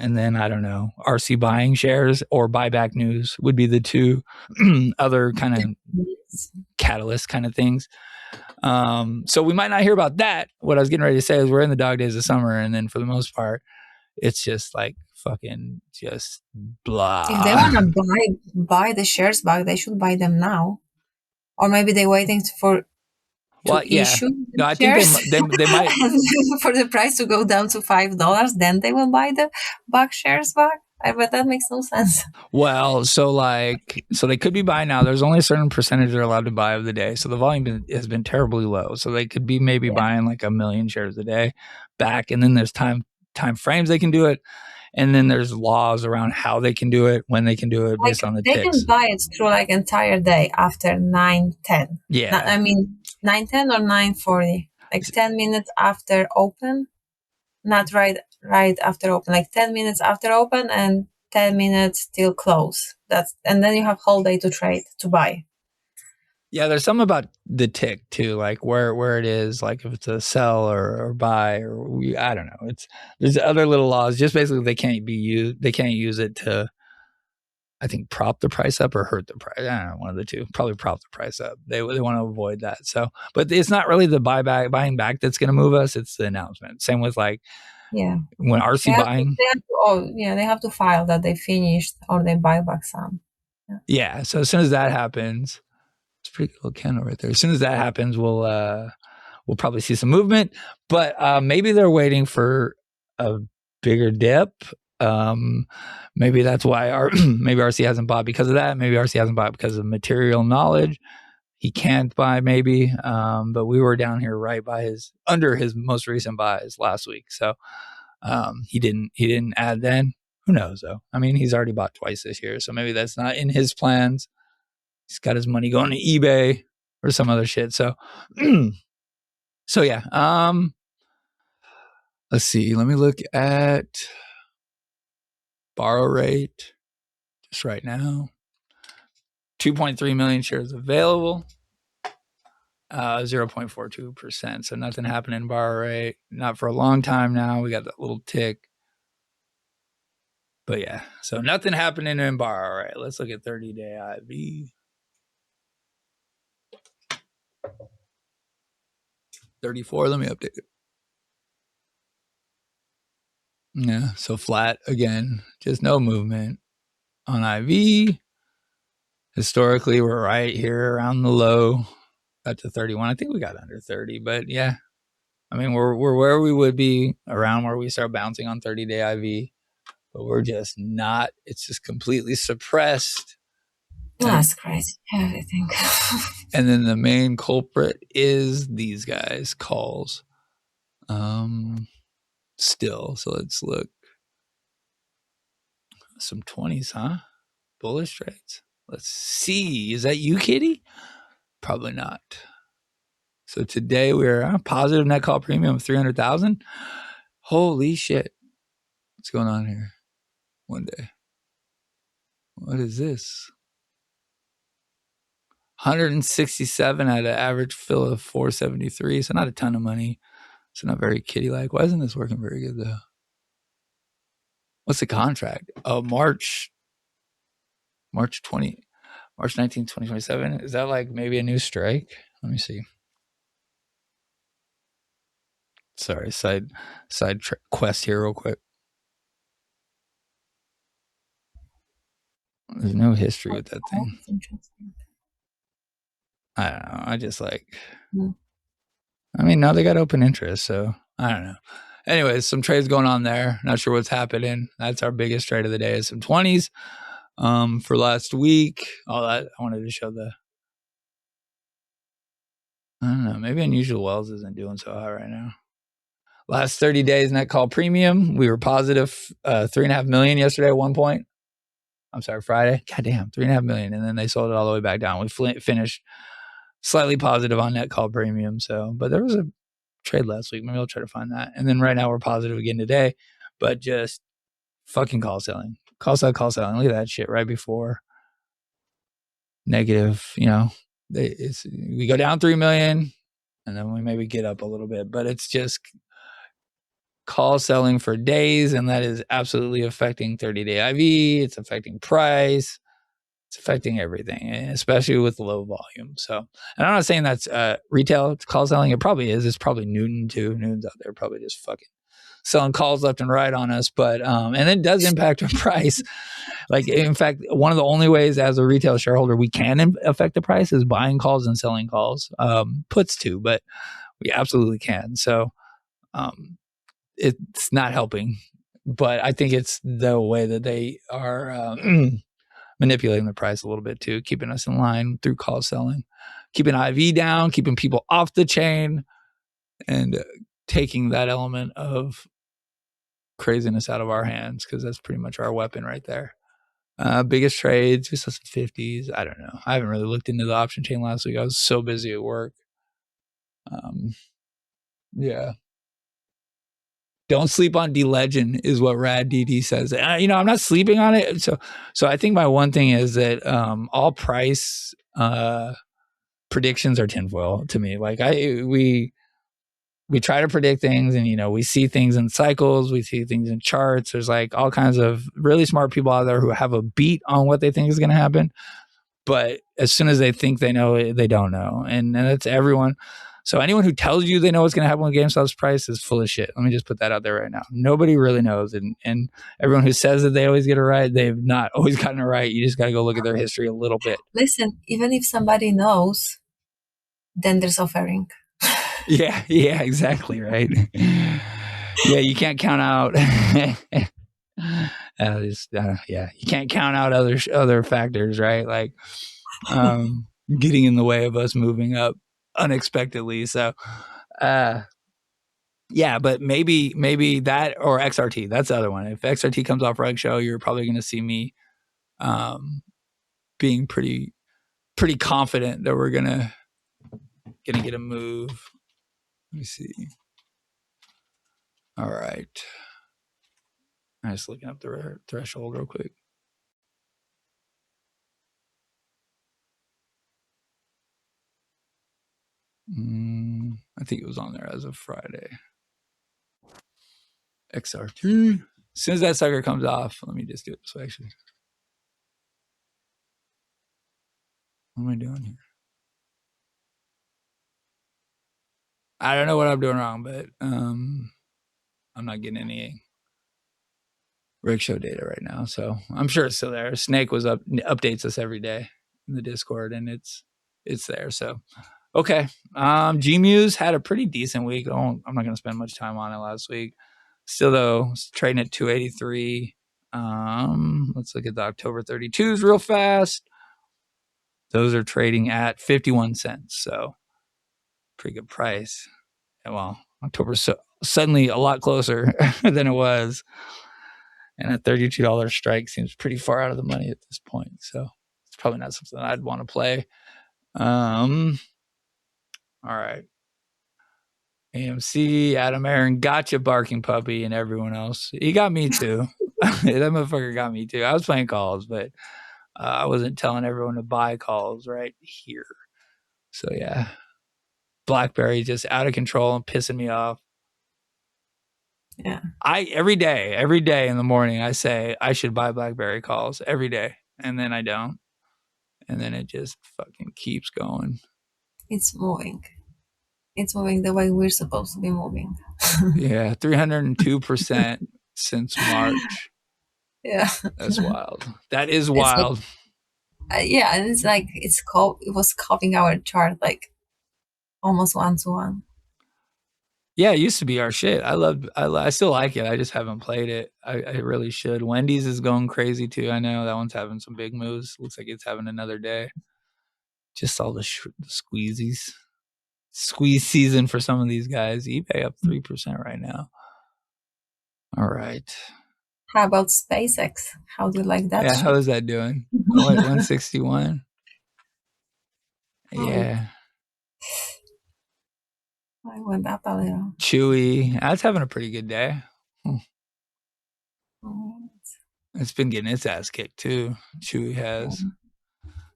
And then, I don't know, RC buying shares or buyback news would be the two other kind of catalyst kind of things. So we might not hear about that. What I was getting ready to say is we're in the dog days of summer. And then for the most part, it's just fucking just blah. If they want to buy the shares back, they should buy them now. Or maybe they're waiting issue no, I think they might for the price to go down to $5, then they will buy the shares back. But that makes no sense. Well, so they could be buying now. There's only a certain percentage they're allowed to buy of the day, so the volume has been terribly low. So they could be maybe buying 1 million shares a day back, and then there's time frames they can do it, and then there's laws around how they can do it, when they can do it, based on the ticks. They can buy it through entire day after 9:10. Yeah, I mean 9:10 or 9:40, 10 minutes after open, not right after open, 10 minutes after open and 10 minutes till close. And then you have whole day to trade, to buy. Yeah, there's something about the tick too, like where it is, like if it's a sell or buy I don't know. There's other little laws. Just basically they can't use it to, I think, prop the price up or hurt the price. I don't know, one of the two. Probably prop the price up. They want to avoid that. So, but it's not really the buying back that's going to move us. It's the announcement. Same with like when RC buying. They have to file that they finished or they buy back some. Yeah. So as soon as that happens, it's a pretty good little candle right there. As soon as that happens, we'll probably see some movement. But maybe they're waiting for a bigger dip. Maybe that's why maybe RC hasn't bought because of that. Maybe RC hasn't bought because of material knowledge. He can't buy maybe. But we were down here right by under his most recent buys last week. So he didn't add then. Who knows though? I mean, he's already bought twice this year. So maybe that's not in his plans. He's got his money going to eBay or some other shit. So so yeah. Let's see. Let me look at borrow rate just right now. 2.3 million shares available. 0.42%. So nothing happening in borrow rate. Not for a long time now. We got that little tick. But yeah, so nothing happening in borrow rate. Let's look at 30-day IV. 34. Let me update it. Yeah, so flat again. Just no movement on IV. Historically, we're right here around the low. Got to 31. I think we got under 30, but yeah. I mean, we're where we would be, around where we start bouncing on 30-day IV, but we're just not. It's just completely suppressed. That's crazy. Everything. And then the main culprit is these guys, calls. Still, so let's look. Some 20s, huh? Bullish trades. Let's see. Is that you, Kitty? Probably not. So today we're positive net call premium of 300,000. Holy shit. What's going on here? One day. What is this? 167 at an average fill of 473. So not a ton of money. So not very kitty-like. Why isn't this working very good though? What's the contract? Oh, March 19, 2027. Is that like maybe a new strike? Let me see. Sorry, side quest here real quick. There's no history with that thing. I don't know. I just like, I mean, now they got open interest, so I don't know. Anyways, some trades going on there. Not sure what's happening. That's our biggest trade of the day is some 20s. For last week. Oh, that I wanted to show I don't know. Maybe Unusual Wells isn't doing so hot right now. Last 30 days net call premium. We were positive 3.5 million yesterday at one point. I'm sorry, Friday. Goddamn, 3.5 million. And then they sold it all the way back down. We finished slightly positive on net call premium. So, but there was a trade last week. Maybe I'll try to find that. And then right now we're positive again today, but just fucking call selling. Call selling. Look at that shit right before negative, we go down 3 million and then we maybe get up a little bit, but it's just call selling for days. And that is absolutely affecting 30-day IV. It's affecting price. It's affecting everything, especially with low volume. So, and I'm not saying that's retail call selling. It probably is. It's probably Newton too. Newton's out there probably just fucking selling calls left and right on us. But, and it does impact our price. Like, in fact, one of the only ways as a retail shareholder we can affect the price is buying calls and selling calls. Puts too, but we absolutely can. So, it's not helping. But I think it's the way that they are manipulating the price a little bit too, keeping us in line through call selling, keeping IV down, keeping people off the chain, and taking that element of craziness out of our hands, because that's pretty much our weapon right there. Biggest trades, we saw some 50s. I don't know. I haven't really looked into the option chain last week. I was so busy at work. Yeah. Don't sleep on D-Legend is what Rad DD says. I'm not sleeping on it. So I think my one thing is that all price predictions are tinfoil to me. Like we try to predict things, and we see things in cycles, we see things in charts. There's like all kinds of really smart people out there who have a beat on what they think is going to happen. But as soon as they think they know, they don't know. And that's everyone. So anyone who tells you they know what's going to happen with GameStop's price is full of shit. Let me just put that out there right now. Nobody really knows. And everyone who says that they always get it right, they've not always gotten it right. You just got to go look at their history a little bit. Listen, even if somebody knows, then there's offering. Yeah, exactly, right. Yeah, you can't count out. You can't count out other factors, right? Like getting in the way of us moving up unexpectedly. So, but maybe that or XRT. That's the other one. If XRT comes off reg show, you're probably going to see me being pretty confident that we're gonna get a move. Let me see. All right. I'm just looking up the threshold real quick. I think it was on there as of Friday. XRT. As soon as that sucker comes off, let me just do it. So actually, what am I doing here? I don't know what I'm doing wrong, but I'm not getting any rig show data right now. So I'm sure it's still there. Snake updates us every day in the Discord, and it's there. So okay. Gmuse had a pretty decent week. I'm not going to spend much time on it last week. Still though, trading at 283. Let's look at the October 32s real fast. Those are trading at 51 cents. So pretty good price. And well, October's suddenly a lot closer than it was. And a $32 strike seems pretty far out of the money at this point. So it's probably not something I'd want to play. All right. AMC, Adam Aaron, gotcha, barking puppy, and everyone else. He got me too. That motherfucker got me too. I was playing calls, but I wasn't telling everyone to buy calls right here. So yeah, BlackBerry just out of control and pissing me off. Yeah. Every day in the morning, I say I should buy BlackBerry calls every day, and then I don't, and then it just fucking keeps going. It's moving. It's moving the way we're supposed to be moving. Yeah, 302% since March. Yeah, that's wild. That is wild. Yeah, and it's like it was copying our chart like almost 1-to-1. Yeah, it used to be our shit. I still like it. I just haven't played it. I really should. Wendy's is going crazy too. I know that one's having some big moves. Looks like it's having another day. Just all the squeezies. Squeeze season for some of these guys. eBay up 3% right now. All right. How about SpaceX? How do you like that? Yeah, how is that doing? 161. Yeah. I went up a little. Chewy. That's having a pretty good day. It's been getting its ass kicked too. Chewy has.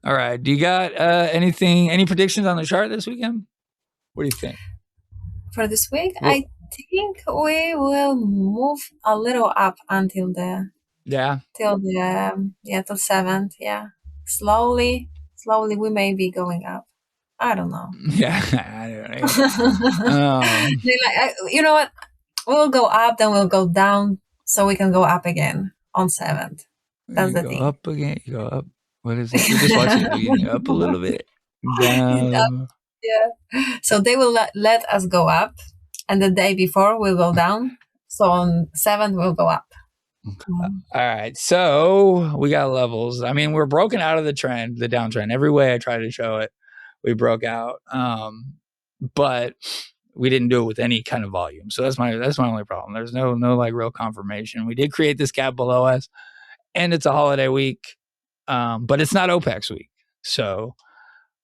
All right. Do you got any predictions on the chart this weekend? What do you think? For this week, I think we will move a little up until till 7th. Yeah. Slowly we may be going up. I don't know. Yeah, I don't know. You know what? We'll go up, then we'll go down, so we can go up again on 7th. That's the thing. Up again. You go up. What is it? We're just watching it again. Up a little bit. Down. Yeah. So they will let us go up, and the day before we'll go down. So on 7th we'll go up. All right. So we got levels. I mean, we're broken out of the trend, the downtrend. Every way I try to show it, we broke out. But we didn't do it with any kind of volume. So that's my only problem. There's no like real confirmation. We did create this gap below us, and it's a holiday week. But it's not OPEX week. So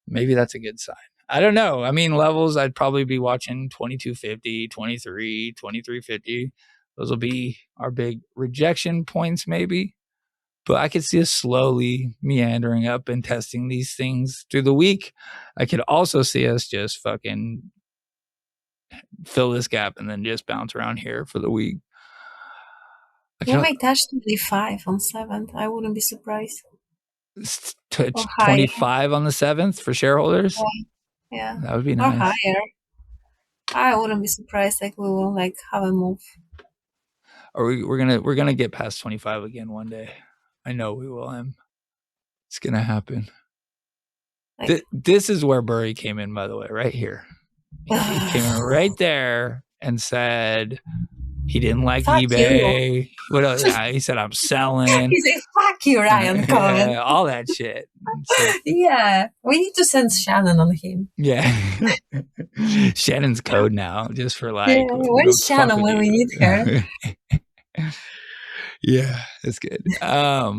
maybe that's a good sign. I don't know. I mean, levels, I'd probably be watching 2250, 23, 2350. Those will be our big rejection points, maybe. But I could see us slowly meandering up and testing these things through the week. I could also see us just fucking fill this gap and then just bounce around here for the week. We might touch 25 on 7th. I wouldn't be surprised. 25 on the 7th for shareholders. Yeah. That would be Or nice. higher. I wouldn't be surprised. Like we will like have a move. Or we're gonna get past 25 again one day. I know we will. It's gonna happen. Like, this is where Burry came in, by the way, right here. He came in right there and said he didn't like Fuck eBay. you. What else? He said I'm selling. He said, "Fuck you, Ryan Cohen." All that shit. So, yeah, we need to send Shannon on him. yeah. Shannon's code now, just for like. Yeah, where's Shannon when we need her? Yeah, that's good. All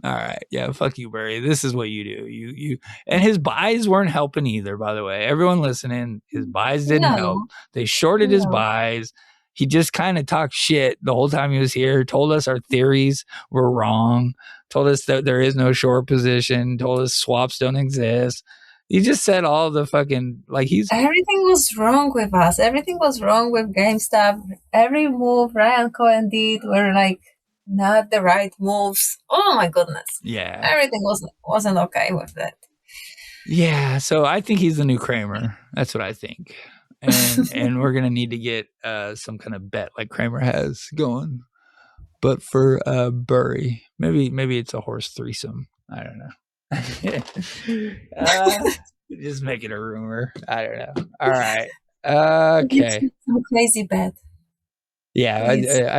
right. Yeah, fuck you, Burry. This is what you do. You and his buys weren't helping either, by the way. Everyone listening, his buys didn't help. They shorted his buys. He just kind of talked shit the whole time he was here, told us our theories were wrong, told us that there is no short position, told us swaps don't exist. He just said all the fucking, like everything was wrong with us. Everything was wrong with GameStop. Every move Ryan Cohen did were like not the right moves. Oh my goodness. Yeah. Everything wasn't okay with that. Yeah. So I think he's the new Kramer. That's what I think. And we're going to need to get some kind of bet like Kramer has going. But for Burry, maybe it's a horse threesome. I don't know. Just make it a rumor. I don't know. All right. Okay. Some crazy bet. Yeah,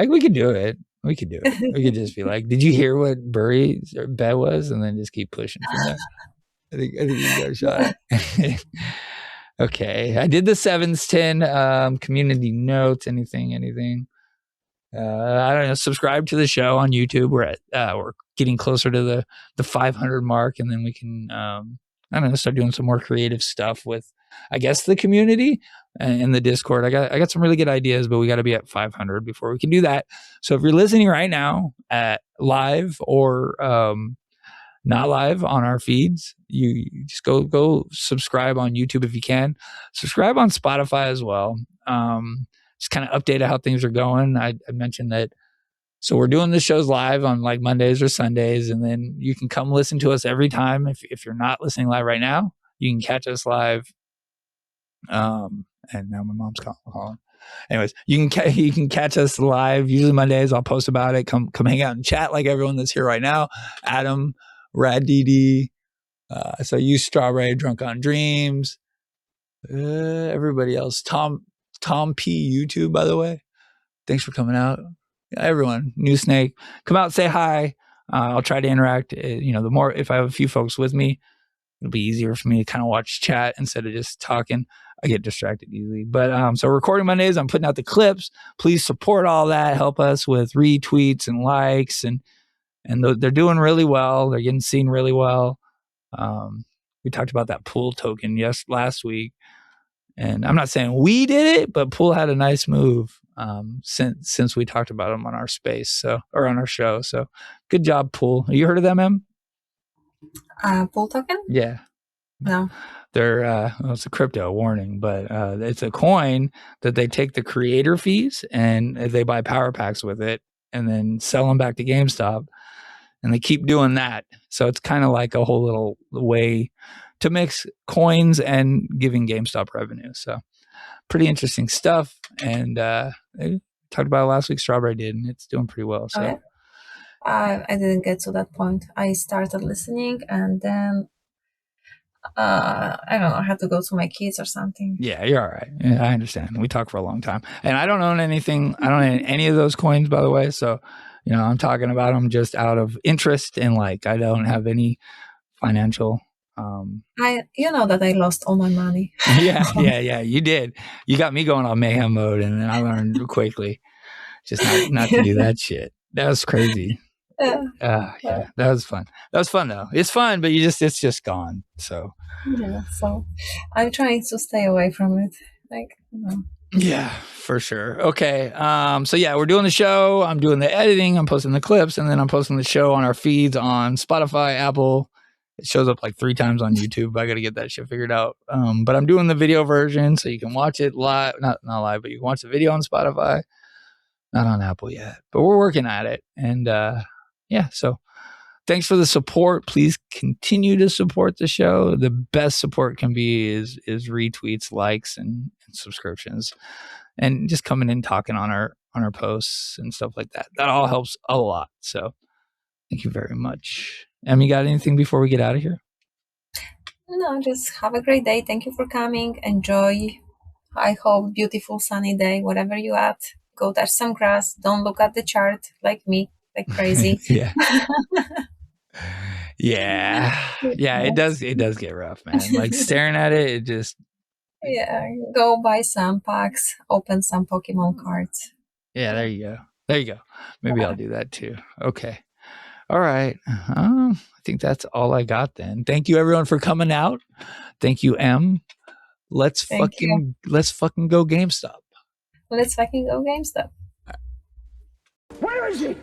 we could do it. We could do it. We could just be like, "Did you hear what Burry's bet was?" And then just keep pushing from there. I think you got a shot. Okay, I did the 7s 10 community notes. Anything. I don't know. Subscribe to the show on YouTube. We're getting closer to the 500 mark, and then we can I don't know, start doing some more creative stuff with, I guess, the community and the Discord. I got some really good ideas, but we got to be at 500 before we can do that. So if you're listening right now at live or not live on our feeds, you just go subscribe on YouTube if you can. Subscribe on Spotify as well. Just kind of update how things are going. I mentioned that. So we're doing the shows live on like Mondays or Sundays, and then you can come listen to us every time. If you're not listening live right now, you can catch us live. And now my mom's calling. Anyways, you can catch us live. Usually Mondays, I'll post about it. Come hang out and chat like everyone that's here right now. Adam, Rad DD, so you Strawberry, Drunk on Dreams, everybody else. Tom P YouTube, by the way. Thanks for coming out. Everyone, New Snake, come out, say hi. I'll try to interact. The more, if I have a few folks with me, it'll be easier for me to kind of watch chat instead of just talking. I get distracted easily. But so recording Mondays, I'm putting out the clips. Please support all that. Help us with retweets and likes, and they're doing really well. They're getting seen really well. We talked about that pool token last week, and I'm not saying we did it, but Pool had a nice move since we talked about them on our space, or on our show. So good job, Pool. You heard of them, Em? Pool token? Yeah. No. They're it's a crypto warning, but it's a coin that they take the creator fees and they buy power packs with it and then sell them back to GameStop, and they keep doing that. So it's kind of like a whole little way to mix coins and giving GameStop revenue. So pretty interesting stuff. And I talked about it last week. Strawberry did, and it's doing pretty well. So okay. I didn't get to that point. I started listening, and then I don't know, I had to go to my kids or something. Yeah, you're all right. Yeah, I understand. We talked for a long time, and I don't own anything. I don't own any of those coins, by the way. So, I'm talking about them just out of interest, and like I don't have any financial. You know that I lost all my money. Yeah. You did. You got me going on mayhem mode, and then I learned quickly just not to do that shit. That was crazy. Yeah, that was fun. That was fun though. It's fun, but it's just gone. So yeah, so I'm trying to stay away from it. Like, Yeah, for sure. Okay. So yeah, we're doing the show. I'm doing the editing. I'm posting the clips, and then I'm posting the show on our feeds on Spotify, Apple. It shows up like 3 times on YouTube. I got to get that shit figured out. But I'm doing the video version, so you can watch it live. Not live, but you can watch the video on Spotify. Not on Apple yet, but we're working at it. And yeah, so thanks for the support. Please continue to support the show. The best support can be is retweets, likes, and subscriptions, and just coming in talking on our posts and stuff like that. That all helps a lot. So thank you very much. Em, got anything before we get out of here? No, just have a great day. Thank you for coming. Enjoy. I hope beautiful sunny day, whatever you at. Go touch some grass. Don't look at the chart like me, like crazy. Yeah. Yeah. It does get rough, man. Like staring at it, it just. Yeah. Go buy some packs. Open some Pokemon cards. Yeah. There you go. Maybe I'll do that too. Okay. All right. I think that's all I got then. Thank you everyone for coming out. Thank you, Em. Let's fucking go GameStop. Let's fucking go GameStop. Where is he?